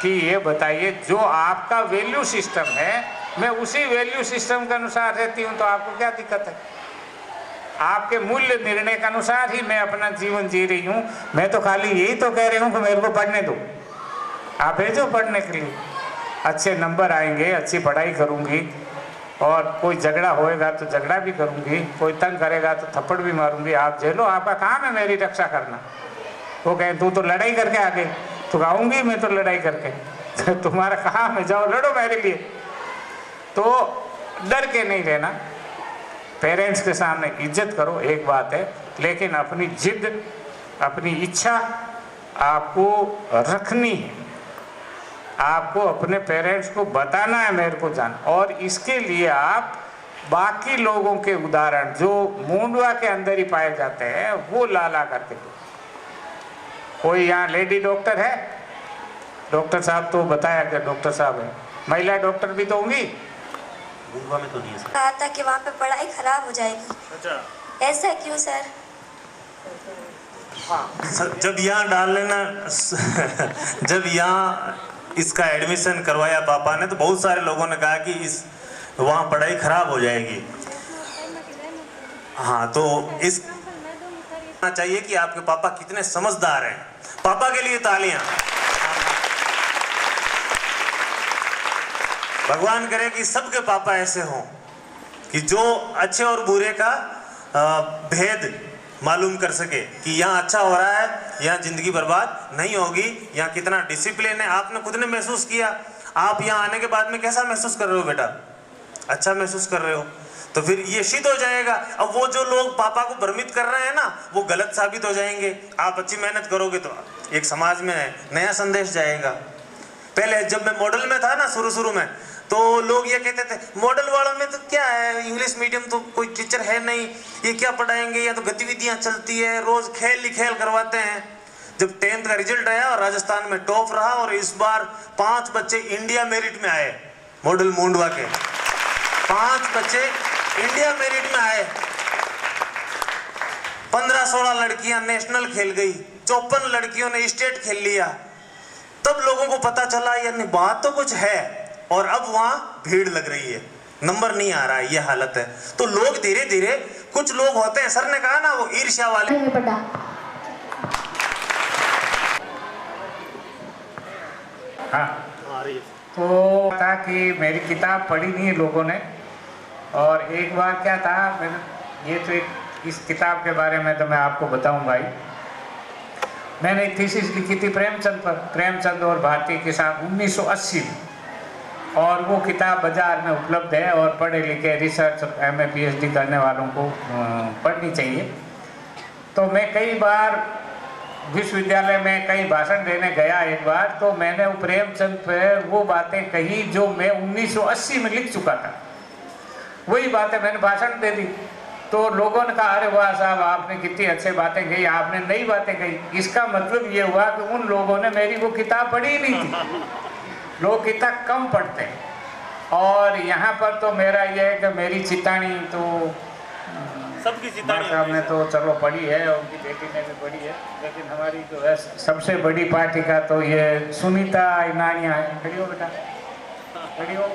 Speaker 2: कि ये बताइए जो आपका वैल्यू सिस्टम है, मैं उसी वैल्यू सिस्टम के अनुसार रहती हूँ, तो आपको क्या दिक्कत है? आपके मूल्य निर्णय के अनुसार ही मैं अपना जीवन जी रही हूँ। मैं तो खाली यही तो कह रही हूँ कि मेरे को पढ़ने दो, आप भेजो पढ़ने के लिए, अच्छे नंबर आएंगे, अच्छी पढ़ाई करूँगी, और कोई झगड़ा होएगा तो झगड़ा भी करूँगी, कोई तंग करेगा तो थप्पड़ भी मारूंगी, आप झेलो, आपका काम है मेरी रक्षा करना। वो कहें तू तो लड़ाई करके आ गई, तो आऊँगी मैं तो लड़ाई करके तुम्हारा काम है, जाओ लड़ो मेरे लिए। तो डर के नहीं रहना, पेरेंट्स के सामने इज्जत करो, एक बात है, लेकिन अपनी जिद, अपनी इच्छा आपको रखनी है, आपको अपने पेरेंट्स को बताना है मेरे को जान। और इसके लिए आप बाकी लोगों के उदाहरण जो मुंडवा के अंदर ही पाए जाते हैं वो ला करके दो। कोई यहाँ लेडी डॉक्टर है? डॉक्टर साहब तो बताया कि डॉक्टर साहब है, महिला डॉक्टर भी तो होंगी?
Speaker 1: मुंडवा में तो नहीं है सर।
Speaker 4: कहा था कि वहाँ पे पढ़ाई खराब हो जाएगी।
Speaker 1: अच्छा,
Speaker 4: ऐसा क्यों सर?
Speaker 1: सर जब यहाँ डाल लेना जब यहाँ इसका एडमिशन करवाया पापा ने, तो बहुत सारे लोगों ने कहा कि वहाँ पढ़ाई खराब हो जाएगी। हाँ, तो इस चाहिए कि आपके पापा कितने समझदार हैं। पापा के लिए तालियां। भगवान करे कि सबके पापा ऐसे हों कि जो अच्छे और बुरे का भेद मालूम कर सके कि यहाँ अच्छा हो रहा है, यहाँ जिंदगी बर्बाद नहीं होगी, यहाँ कितना डिसिप्लिन है। आपने खुद ने महसूस किया, आप यहाँ आने के बाद में कैसा महसूस कर रहे हो बेटा? अच्छा महसूस कर रहे हो, तो फिर ये सिद्ध हो जाएगा। अब वो जो लोग पापा को भ्रमित कर रहे हैं ना, वो गलत साबित हो जाएंगे। आप अच्छी मेहनत करोगे तो एक समाज में नया संदेश जाएगा। पहले जब मैं मॉडल में था ना, शुरू में, तो लोग ये कहते थे मॉडल वालों में तो क्या है, इंग्लिश मीडियम तो कोई टीचर है नहीं, ये क्या पढ़ाएंगे, या तो गतिविधियां चलती है, रोज खेल करवाते हैं। जब 10th का रिजल्ट आया और राजस्थान में टॉप रहा, और इस बार 5 बच्चे इंडिया मेरिट में आए, मॉडल मुंडवा के 5 बच्चे इंडिया मेरिट में आए। 15-16 लड़कियां नेशनल खेल गई, 54 लड़कियों ने स्टेट खेल लिया। तब लोगों को पता चला यानी बात तो कुछ है, और अब वहां भीड़ लग रही है, नंबर नहीं आ रहा है, ये हालत है। तो लोग धीरे धीरे, कुछ लोग होते हैं, सर ने कहा ना, वो ईर्ष्या वाले।
Speaker 2: हाँ, तो था कि मेरी किताब पढ़ी नहीं है लोगों ने, और एक बार क्या था, ये तो एक इस किताब के बारे में तो मैं आपको बताऊं भाई। मैंने एक थीसिस लिखी थी प्रेमचंद पर, प्रेमचंद और भारतीय किसान 1980 में, और वो किताब बाजार में उपलब्ध है, और पढ़े लिखे रिसर्च MA PhD करने वालों को पढ़नी चाहिए। तो मैं कई बार विश्वविद्यालय में कई भाषण देने गया, एक बार तो मैंने प्रेमचंद पर वो बातें कही जो मैं 1980 में लिख चुका था, वही बातें मैंने भाषण दे दी। तो लोगों ने कहा अरे वाह साहब, आपने कितनी अच्छी बातें कही, आपने नई बातें कही। इसका मतलब ये हुआ कि उन लोगों ने मेरी वो किताब पढ़ी ही नहीं थी। लोग किताब कम पढ़ते हैं। और यहाँ पर तो मेरा ये है कि मेरी चितानी तो
Speaker 1: सबकी चितानी
Speaker 2: साहब ने तो चलो पढ़ी है, और उनकी बेटी ने भी पढ़ी है, लेकिन हमारी जो है सबसे बड़ी पाठिका तो ये सुनीता इनानिया है। खड़ी हो बेटा, खड़ी हो।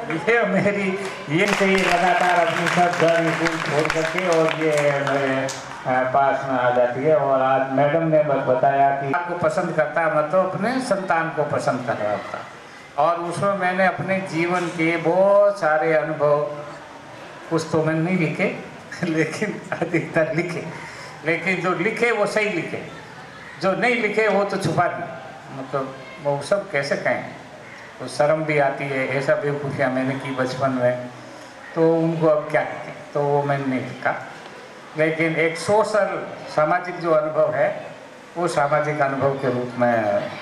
Speaker 2: ये मेरी ये चाहिए लगातार अपनी सब घर स्कूल छोड़ करके और ये मेरे पास में आ जाती है। और आज मैडम ने बताया कि आपको पसंद करता है, मतलब अपने संतान को पसंद कर रहा था। और उसमें मैंने अपने जीवन के बहुत सारे अनुभव, कुछ तो मैंने नहीं लिखे लेकिन अधिकतर लिखे, लेकिन जो लिखे वो सही लिखे, जो नहीं लिखे वो तो छुपा दिए। मतलब वो सब कैसे कहें, तो शर्म भी आती है, ऐसा बेवकूफ़ियाँ मैंने की बचपन में, तो उनको अब क्या कहते, तो वो मैंने नहीं लिखा। लेकिन एक सोशल सामाजिक जो अनुभव है, वो सामाजिक अनुभव के रूप में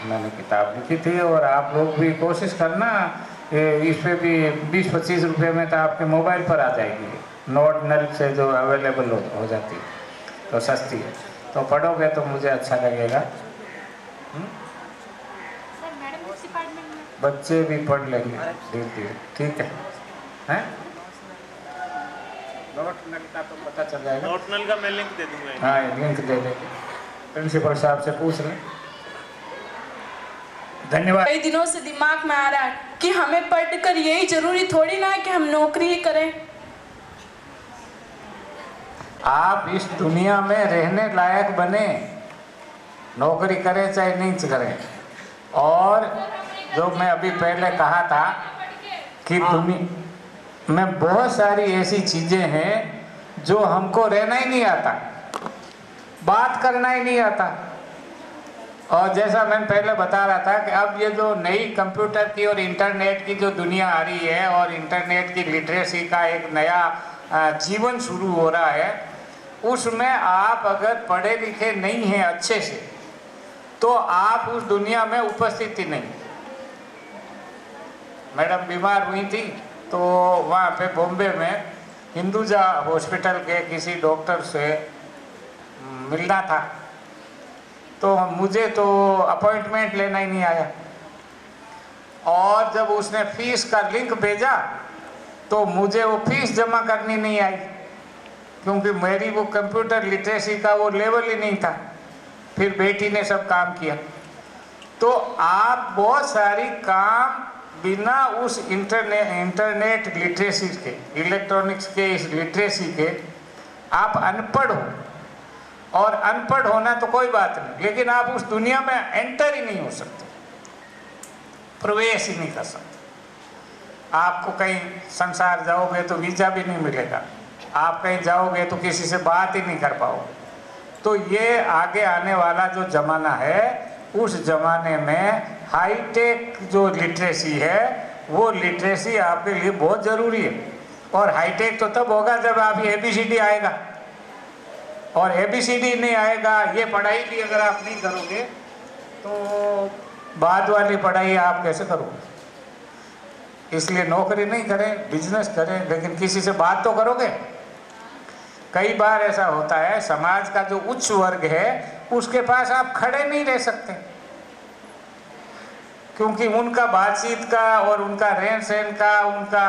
Speaker 2: मैंने किताब लिखी थी। और आप लोग भी कोशिश करना, इस पर भी 20-25 रुपये में तो आपके मोबाइल पर आ जाएगी, नोट नल से जो अवेलेबल हो जाती है, तो सस्ती है। तो पढ़ोगे तो मुझे अच्छा लगेगा। बच्चे भी पढ़ लेंगे धीरे धीरे, ठीक है? हैं? नोट नल का तो पता चल जाएगा।
Speaker 1: नोट नल का मैं लिंक दे दूंगा।
Speaker 2: हाँ, लिंक दे देंगे, प्रिंसिपल साहब से पूछ लें। धन्यवाद।
Speaker 3: कई दिनों से दिमाग में आ रहा है कि हमें पढ़कर यही जरूरी थोड़ी ना है कि हम नौकरी ही करें।
Speaker 2: आप इस दुनिया में रहने लायक बने, नौकरी करें चाहे नहीं करें। और जो मैं अभी पहले कहा था कि दुनिया में बहुत सारी ऐसी चीज़ें हैं जो हमको रहना ही नहीं आता, बात करना ही नहीं आता। और जैसा मैं पहले बता रहा था कि अब ये जो नई कंप्यूटर की और इंटरनेट की जो दुनिया आ रही है और इंटरनेट की लिटरेसी का एक नया जीवन शुरू हो रहा है, उसमें आप अगर पढ़े लिखे नहीं हैं अच्छे से तो आप उस दुनिया में उपस्थित ही नहीं। मैडम बीमार हुई थी तो वहाँ पे बॉम्बे में हिंदुजा हॉस्पिटल के किसी डॉक्टर से मिलना था, तो मुझे तो अपॉइंटमेंट लेना ही नहीं आया। और जब उसने फीस का लिंक भेजा तो मुझे वो फीस जमा करनी नहीं आई, क्योंकि मेरी वो कंप्यूटर लिटरेसी का वो लेवल ही नहीं था। फिर बेटी ने सब काम किया। तो आप बहुत सारी काम बिना उस इंटरनेट लिटरेसी के, इलेक्ट्रॉनिक्स के इस लिटरेसी के आप अनपढ़ हो। और अनपढ़ होना तो कोई बात नहीं, लेकिन आप उस दुनिया में एंटर ही नहीं हो सकते, प्रवेश ही नहीं कर सकते। आपको कहीं संसार जाओगे तो वीज़ा भी नहीं मिलेगा, आप कहीं जाओगे तो किसी से बात ही नहीं कर पाओगे। तो ये आगे आने वाला जो ज़माना है, उस ज़माने में हाईटेक जो लिटरेसी है वो लिटरेसी आपके लिए बहुत ज़रूरी है। और हाईटेक तो तब होगा जब आप ये ABCD आएगा, और ABCD नहीं आएगा, ये पढ़ाई भी अगर आप नहीं करोगे तो बाद वाली पढ़ाई आप कैसे करोगे। इसलिए नौकरी नहीं करें, बिजनेस करें, लेकिन किसी से बात तो करोगे। कई बार ऐसा होता है समाज का जो उच्च वर्ग है उसके पास आप खड़े नहीं रह सकते, क्योंकि उनका बातचीत का और उनका रहन सहन का उनका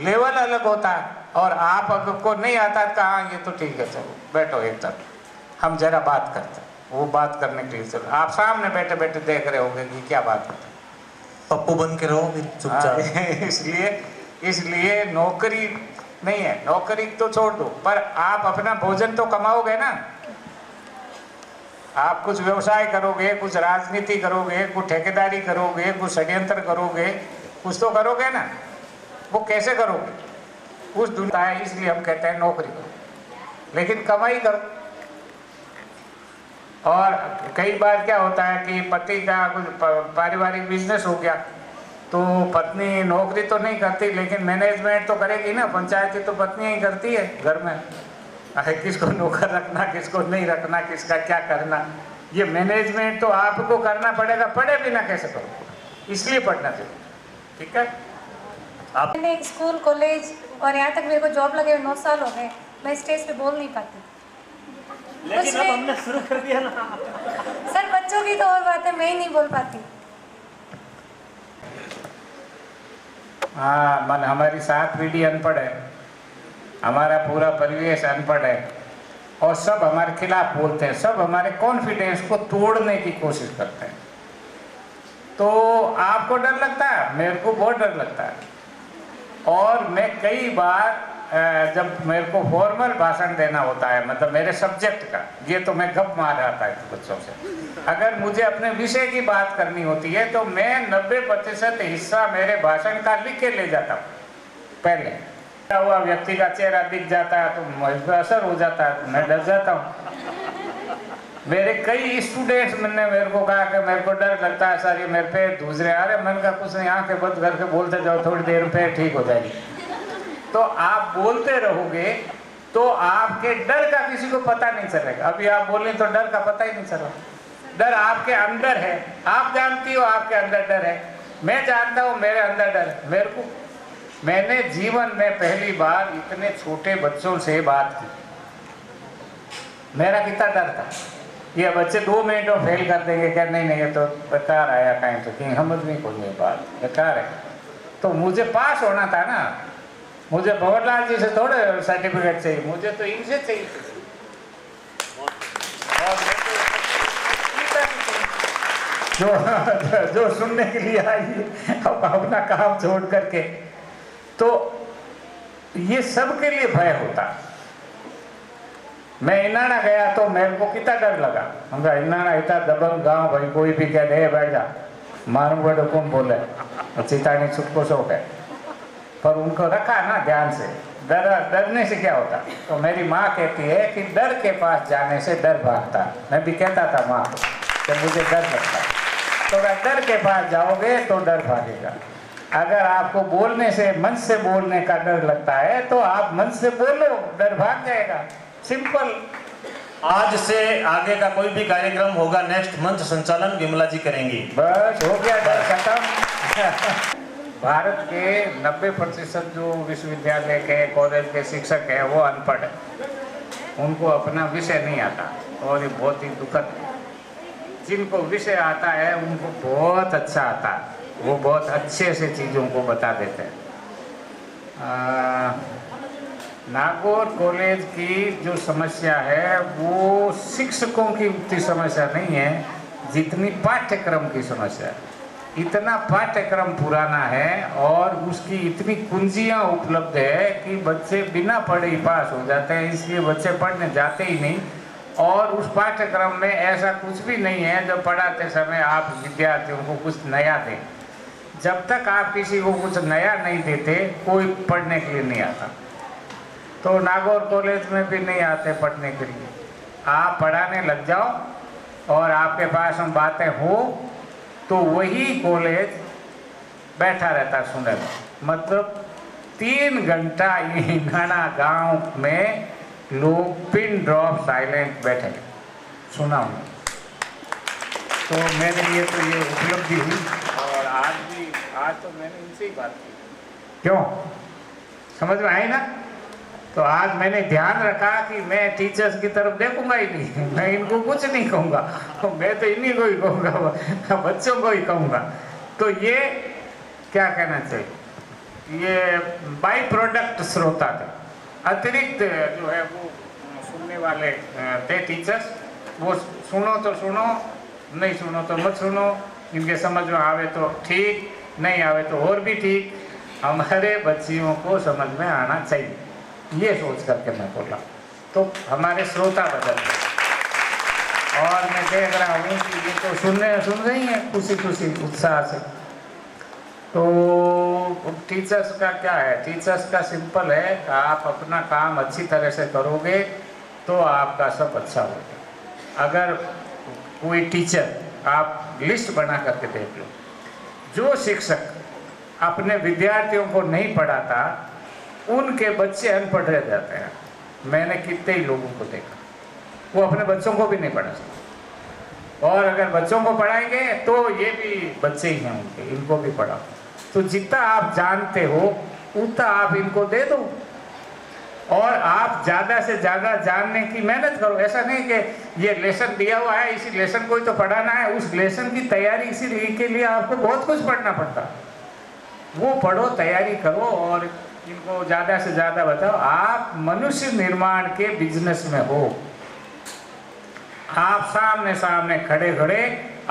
Speaker 2: लेवल अलग होता है। और आप अगर को नहीं आता तो हाँ ये तो ठीक है, चलो बैठो एक तरफ, हम जरा बात करते हैं। वो बात करने के लिए चलो, आप सामने बैठे बैठे देख रहे होंगे कि क्या बात करते हैं,
Speaker 6: पप्पू बन के रहो फिर
Speaker 2: चुपचाप। इसलिए नौकरी नहीं है, नौकरी तो छोड़ दो, पर आप अपना भोजन तो कमाओगे ना। आप कुछ व्यवसाय करोगे, कुछ राजनीति करोगे, कुछ ठेकेदारी करोगे, कुछ षड्यंत्र करोगे, कुछ तो करोगे ना। वो कैसे करोगे उस दुनिया है, इसलिए हम कहते हैं नौकरी करो, लेकिन कमाई करो। और कई बार क्या होता है कि पति का कुछ पारिवारिक बिजनेस हो गया तो पत्नी नौकरी तो नहीं करती, लेकिन मैनेजमेंट तो करेगी ना। पंचायती तो पत्नी ही करती है घर में, किसको नौकर रखना, किसको नहीं रखना, किसका क्या करना, ये मैनेजमेंट तो आपको करना पड़ेगा, पढ़े बिना कैसे करो, इसलिए पढ़ना चाहिए। ठीक है। आप
Speaker 7: मैंने स्कूल कॉलेज और यहाँ तक मेरे को जॉब लगे हुए 9 साल हो गए, मैं स्टेज पे बोल नहीं पाती।
Speaker 1: लेकिन अब हमने शुरू कर दिया ना
Speaker 7: सर, बच्चों की तो और बात है, मैं ही नहीं बोल पाती।
Speaker 2: हाँ, मन हमारी 7 पीढ़ी अनपढ़ है, हमारा पूरा परिवेश अनपढ़ है, और सब हमारे खिलाफ बोलते हैं, सब हमारे कॉन्फिडेंस को तोड़ने की कोशिश करते हैं। तो आपको डर लगता है, मेरे को बहुत डर लगता है। और मैं कई बार जब मेरे को फॉर्मल भाषण देना होता है, मतलब मेरे सब्जेक्ट का, ये तो मैं गप मार रहा था बच्चों से, अगर मुझे अपने विषय की बात करनी होती है तो मैं 90% हिस्सा मेरे भाषण का लिख के ले जाता हूँ। पहले क्या हुआ, व्यक्ति का चेहरा दिख जाता है तो मुझ पर असर हो जाता है, तो मैं डर जाता हूँ। मेरे कई स्टूडेंट्स ने मेरे को कहा कि मेरे को डर लगता है सर, ये मेरे पैर धूस रहे। अरे मैंने कहा कुछ नहीं, आंखें बंद करके बोलते जाओ, थोड़ी देर में पैर ठीक हो जाएगी। तो आप बोलते रहोगे तो आपके डर का किसी को पता नहीं चलेगा। अभी आप बोले तो डर का पता ही नहीं चला, डर आपके अंदर है, आप जानती हो आपके अंदर डर है, मैं जानता हूँ मेरे अंदर डर है। मेरे को, मैंने जीवन में पहली बार इतने छोटे बच्चों से बात की, मेरा कितना डर था। ये बच्चे 2 मिनट में फेल कर देंगे, क्या नहीं नहीं ये तो बेकार आया कहीं तो कहीं समझ नहीं कोई नहीं बात बेकार है। तो मुझे पास होना था ना, मुझे भंवरलाल जी से थोड़े सर्टिफिकेट चाहिए, मुझे तो इनसे चाहिए। जो सुनने के लिए आई अपना काम छोड़ करके, तो ये सबके लिए भय होता। मैं इनाना गया तो मेरे को कितना डर लगा, हमका इनाना इतना दबंग गांव भाई, कोई भी कह दे बैठ जा मारू बड़ो कौन बोले चितानी छुटको शौक है, पर उनको रखा ना ध्यान से। डरने से क्या होता, तो मेरी माँ कहती है कि डर के पास जाने से डर भागता। मैं भी कहता था माँ को कि मुझे डर लगता, तो अगर डर के पास जाओगे तो डर भागेगा। अगर आपको बोलने से, मंच से बोलने का डर लगता है तो आप मंच से बोलो, डर भाग जाएगा, सिंपल।
Speaker 1: आज से आगे का कोई भी कार्यक्रम होगा, नेक्स्ट मंच संचालन विमला जी करेंगी।
Speaker 2: बस हो गया, डर खत्म। भारत के 90% जो विश्वविद्यालय के कॉलेज के शिक्षक हैं वो अनपढ़ है, उनको अपना विषय नहीं आता, और ये बहुत ही दुखद है। जिनको विषय आता है उनको बहुत अच्छा आता है, वो बहुत अच्छे से चीज़ों को बता देते हैं। नागौर कॉलेज की जो समस्या है वो शिक्षकों की उतनी समस्या नहीं है जितनी पाठ्यक्रम की समस्या है। इतना पाठ्यक्रम पुराना है और उसकी इतनी कुंजियां उपलब्ध है कि बच्चे बिना पढ़े ही पास हो जाते हैं, इसलिए बच्चे पढ़ने जाते ही नहीं। और उस पाठ्यक्रम में ऐसा कुछ भी नहीं है जो पढ़ाते समय आप विद्यार्थियों को कुछ नया दें। जब तक आप किसी को कुछ नया नहीं देते कोई पढ़ने के लिए नहीं आता। तो नागौर कॉलेज में भी नहीं आते पढ़ने के लिए। आप पढ़ाने लग जाओ और आपके पास हम बातें हो तो वही कॉलेज बैठा रहता सुनने में। मतलब 3 घंटा हिंगाना गांव में लोग पिन ड्रॉप साइलेंट बैठे सुना हूँ। तो मेरे लिए तो ये उपलब्धि हुई, और आज तो मैंने इनसे ही बात की। क्यों, समझ में आई ना? तो आज मैंने ध्यान रखा कि मैं टीचर्स की तरफ देखूंगा ही नहीं, मैं इनको कुछ नहीं कहूँगा, मैं तो इन्हीं को ही कहूँगा, बच्चों को ही कहूँगा। तो ये क्या कहना चाहिए, ये बाई प्रोडक्ट श्रोता थे, अतिरिक्त जो है वो सुनने वाले थे टीचर्स। वो सुनो तो सुनो, नहीं सुनो तो मत सुनो, इनके समझ में आवे तो ठीक, नहीं आवे तो और भी ठीक, हमारे बच्चियों को समझ में आना चाहिए, ये सोच करके मैं बोला। तो हमारे श्रोता बदल गए, और मैं देख रहा हूँ कि ये तो सुन रही हैं खुशी खुशी उत्साह से। तो टीचर्स का क्या है, टीचर्स का सिंपल है, आप अपना काम अच्छी तरह से करोगे तो आपका सब अच्छा होगा। अगर कोई टीचर, आप लिस्ट बना करके देख लो, जो शिक्षक अपने विद्यार्थियों को नहीं पढ़ाता उनके बच्चे अनपढ़ रह जाते हैं। मैंने कितने ही लोगों को देखा, वो अपने बच्चों को भी नहीं पढ़ा सकते, और अगर बच्चों को पढ़ाएंगे तो ये भी बच्चे ही हैं उनके, इनको भी पढ़ाओ। तो जितना आप जानते हो उतना आप इनको दे दो, और आप ज़्यादा से ज़्यादा जानने की मेहनत करो। ऐसा नहीं कि ये लेसन दिया हुआ है, इसी लेसन को ही तो पढ़ाना है, उस लेसन की तैयारी इसी के लिए आपको बहुत कुछ पढ़ना पड़ता है। वो पढ़ो, तैयारी करो, और इनको ज़्यादा से ज़्यादा बताओ। आप मनुष्य निर्माण के बिजनेस में हो, आप सामने सामने खड़े खड़े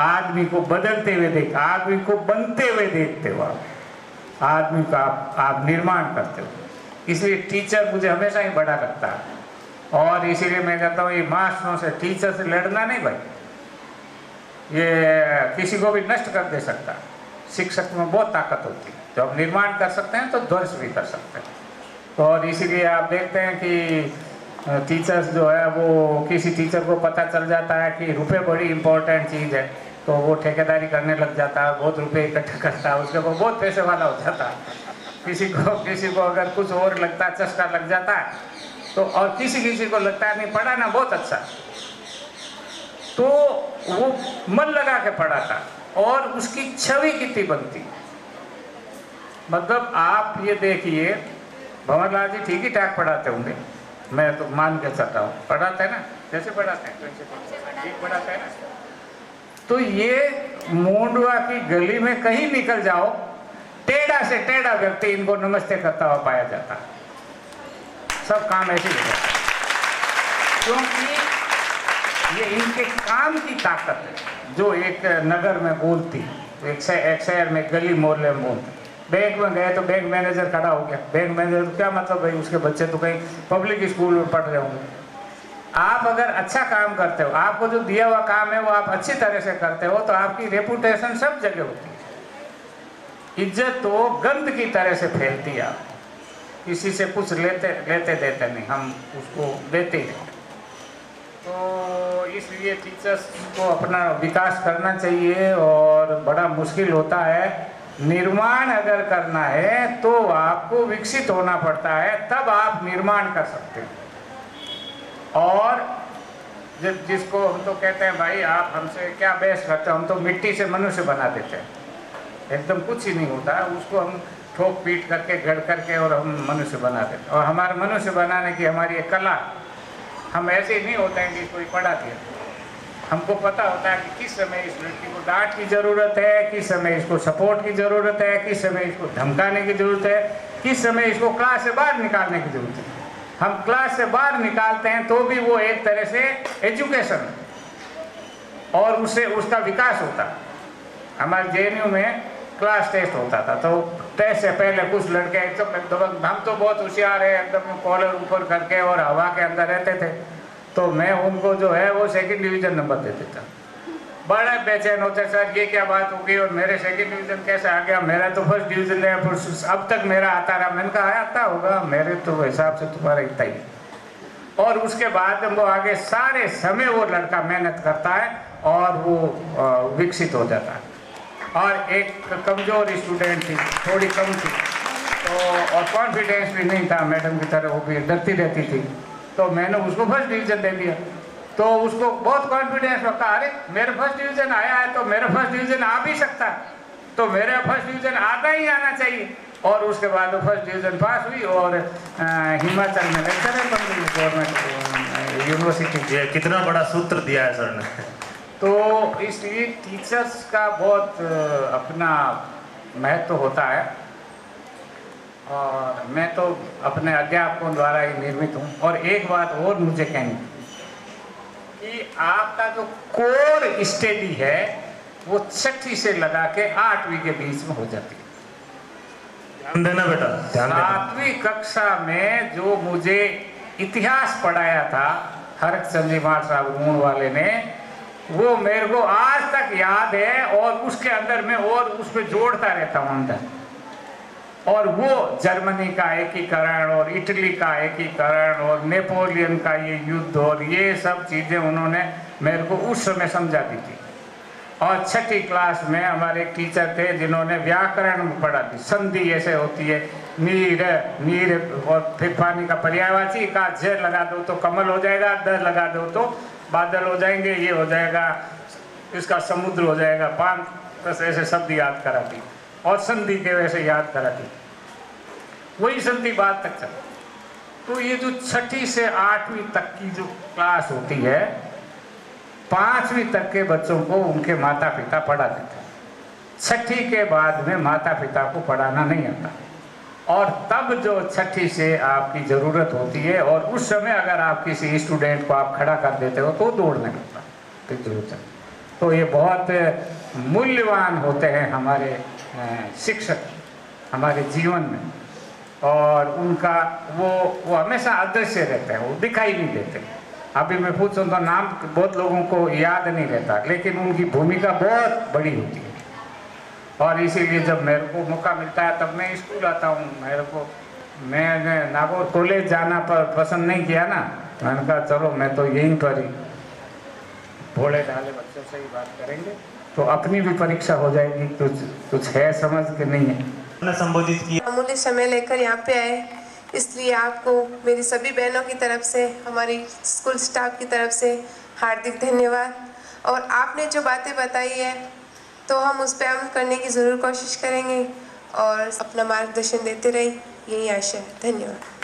Speaker 2: आदमी को बदलते हुए देख, आदमी को बनते हुए देखते हो, आप आदमी का आप निर्माण करते हो। इसलिए टीचर मुझे हमेशा ही बड़ा लगता है, और इसीलिए मैं कहता हूँ ये मास्टरों से, टीचर से लड़ना नहीं भाई, ये किसी को भी नष्ट कर दे सकता है। शिक्षक में बहुत ताकत होती है, जब हम निर्माण कर सकते हैं तो ध्वंस भी कर सकते हैं। तो और इसीलिए आप देखते हैं कि टीचर्स जो है वो, किसी टीचर को पता चल जाता है कि रुपए बड़ी इंपॉर्टेंट चीज़ है, तो वो ठेकेदारी करने लग जाता है, बहुत रुपए इकट्ठा करता है, उसके बाद बहुत पैसे वाला हो जाता है। किसी को अगर कुछ और लगता है, चस्का लग जाता है, तो और किसी को लगता है नहीं पढ़ाना बहुत अच्छा, तो वो मन लगा के पढ़ाता और उसकी छवि कितनी बनती। मतलब आप ये देखिए, भंवरलाल जी ठीक ही ठाक पढ़ाते होंगे, मैं तो मान के चलता हूँ, पढ़ाते हैं ना। कैसे पढ़ाते हैं? प्रिंसिपल ठीक पढ़ाते हैं ना। तो ये मोंडवा की गली में कहीं निकल जाओ, टेढ़ा से टेढ़ा व्यक्ति इनको नमस्ते करता हुआ पाया जाता है। सब काम ऐसे ही हो जाता है, क्योंकि ये इनके काम की ताकत है जो एक नगर में बोलती, एक शहर में गली मोहल्ले में बोलती। बैंक में गए तो बैंक मैनेजर खड़ा हो गया, बैंक मैनेजर तो क्या मतलब भाई, उसके बच्चे तो कहीं पब्लिक स्कूल में पढ़ रहे होंगे। आप अगर अच्छा काम करते हो, आपको जो दिया हुआ काम है वो आप अच्छी तरह से करते हो, तो आपकी रेपुटेशन सब जगह होती है। इज्जत तो गंद की तरह से फैलती है। आप किसी से कुछ लेते देते नहीं, हम उसको देते ही। तो इसलिए टीचर्स को अपना विकास करना चाहिए, और बड़ा मुश्किल होता है। निर्माण अगर करना है तो आपको विकसित होना पड़ता है, तब आप निर्माण कर सकते हैं। और जब जिसको हम तो कहते हैं भाई आप हमसे क्या बहस करते हो, हम तो मिट्टी से मनुष्य बना देते हैं, एकदम कुछ ही नहीं होता, उसको हम ठोक पीट करके गढ़ करके और हम मनुष्य बना देते हैं। और हमारे मनुष्य बनाने की हमारी एक कला, हम ऐसे ही नहीं होते हैं कि कोई पढ़ा दिया। हमको पता होता है कि किस समय इस लड़की को डांट की ज़रूरत है, किस समय इसको सपोर्ट की ज़रूरत है, किस समय इसको धमकाने की ज़रूरत है, किस समय इसको क्लास से बाहर निकालने की ज़रूरत है। हम क्लास से बाहर निकालते हैं तो भी वो एक तरह से एजुकेशन और उससे उसका विकास होता है। हमारे JNU में क्लास टेस्ट होता था, तो टेस्ट से पहले कुछ लड़के एकदम हम तो बहुत होशियार है, एकदम कॉलर ऊपर करके और हवा के अंदर रहते थे, तो मैं उनको जो है वो 2nd डिवीज़न नंबर दे देता। बड़ा बेचैन होते सर ये क्या बात हो गई और मेरे 2nd डिवीज़न कैसे आ गया, मेरा तो 1st डिवीज़न है, अब तक मेरा आता रहा। मैंने कहा आता होगा, मेरे तो हिसाब से तुम्हारा इतना ही। और उसके बाद वो आगे सारे समय वो लड़का मेहनत करता है और वो विकसित हो जाता है। और एक कमज़ोर स्टूडेंट थी, थोड़ी कम थी, तो और कॉन्फिडेंस भी नहीं था मैडम की तरह, वो भी डरती रहती थी, तो मैंने उसको 1st डिवीज़न दे दिया। तो उसको बहुत कॉन्फिडेंस होता, अरे मेरा 1st डिवीज़न आया है तो मेरा 1st डिवीज़न आ भी सकता, तो मेरा 1st डिवीज़न आता ही आना चाहिए। और उसके बाद वो 1st डिवीज़न पास हुई और हिमाचल में लेक्चरर बन गई गवर्नमेंट यूनिवर्सिटी।
Speaker 1: कितना बड़ा सूत्र दिया है सर ने।
Speaker 2: तो इसलिए टीचर्स का बहुत अपना महत्व होता है, और मैं तो अपने अध्यापकों द्वारा ही निर्मित हूँ। और एक बात और मुझे कहनी कि आपका जो कोर स्टडी है वो 6वीं से लगा के 8वीं के बीच में हो जाती है।
Speaker 1: ध्यान देना बेटा, ध्यान देना।
Speaker 2: 7वीं कक्षा में जो मुझे इतिहास पढ़ाया था हरचंद जी मार साहब ऊन वाले ने, वो मेरे को आज तक याद है, और उसके अंदर में और उस पर जोड़ता रहता हूँ अंदर। और वो जर्मनी का एकीकरण और इटली का एकीकरण और नेपोलियन का ये युद्ध और ये सब चीज़ें उन्होंने मेरे को उस समय समझा दी थी। और 6ठी क्लास में हमारे एक टीचर थे जिन्होंने व्याकरण पढ़ा थी। संधि ऐसे होती है, नीर नीर, और फिर पानी का पर्यायवाची का ज लगा दो तो कमल हो जाएगा, द लगा दो तो बादल हो जाएंगे, ये हो जाएगा इसका समुद्र हो जाएगा, पान, बस ऐसे शब्द याद कराती और संधि के वैसे याद कराती, वही संधि बाद तक चला। तो ये जो 6ठी से 8वीं तक की जो क्लास होती है, 5वीं तक के बच्चों को उनके माता पिता पढ़ा देते हैं। 6ठी के बाद में माता पिता को पढ़ाना नहीं आता, और तब जो 6ठी से आपकी ज़रूरत होती है, और उस समय अगर आप किसी स्टूडेंट को आप खड़ा कर देते हो तो दौड़ने लगता है जरूरत है। तो ये बहुत मूल्यवान होते हैं हमारे शिक्षक हमारे जीवन में, और उनका वो हमेशा अदृश्य रहते हैं, वो दिखाई नहीं देते। अभी मैं पूछूं तो नाम बहुत लोगों को याद नहीं रहता, लेकिन उनकी भूमिका बहुत बड़ी होती है। और इसीलिए जब मेरे को मौका मिलता है तब मैं स्कूल आता हूँ। मैंने नागौर कॉलेज जाना पसंद नहीं किया ना, मैंने कहा चलो मैं तो यहीं पर ही भोले ढाले बच्चों से ही बात करेंगे, तो अपनी भी परीक्षा हो जाएगी, कुछ है समझ के नहीं है।
Speaker 1: संबोधित किया,
Speaker 3: अमूल्य समय लेकर यहाँ पे आए, इसलिए आपको मेरी सभी बहनों की तरफ से, हमारी स्कूल स्टाफ की तरफ से हार्दिक धन्यवाद। और आपने जो बातें बताई है तो हम उस पर अमल करने की ज़रूर कोशिश करेंगे और अपना मार्गदर्शन देते रहें, यही आशा है। धन्यवाद।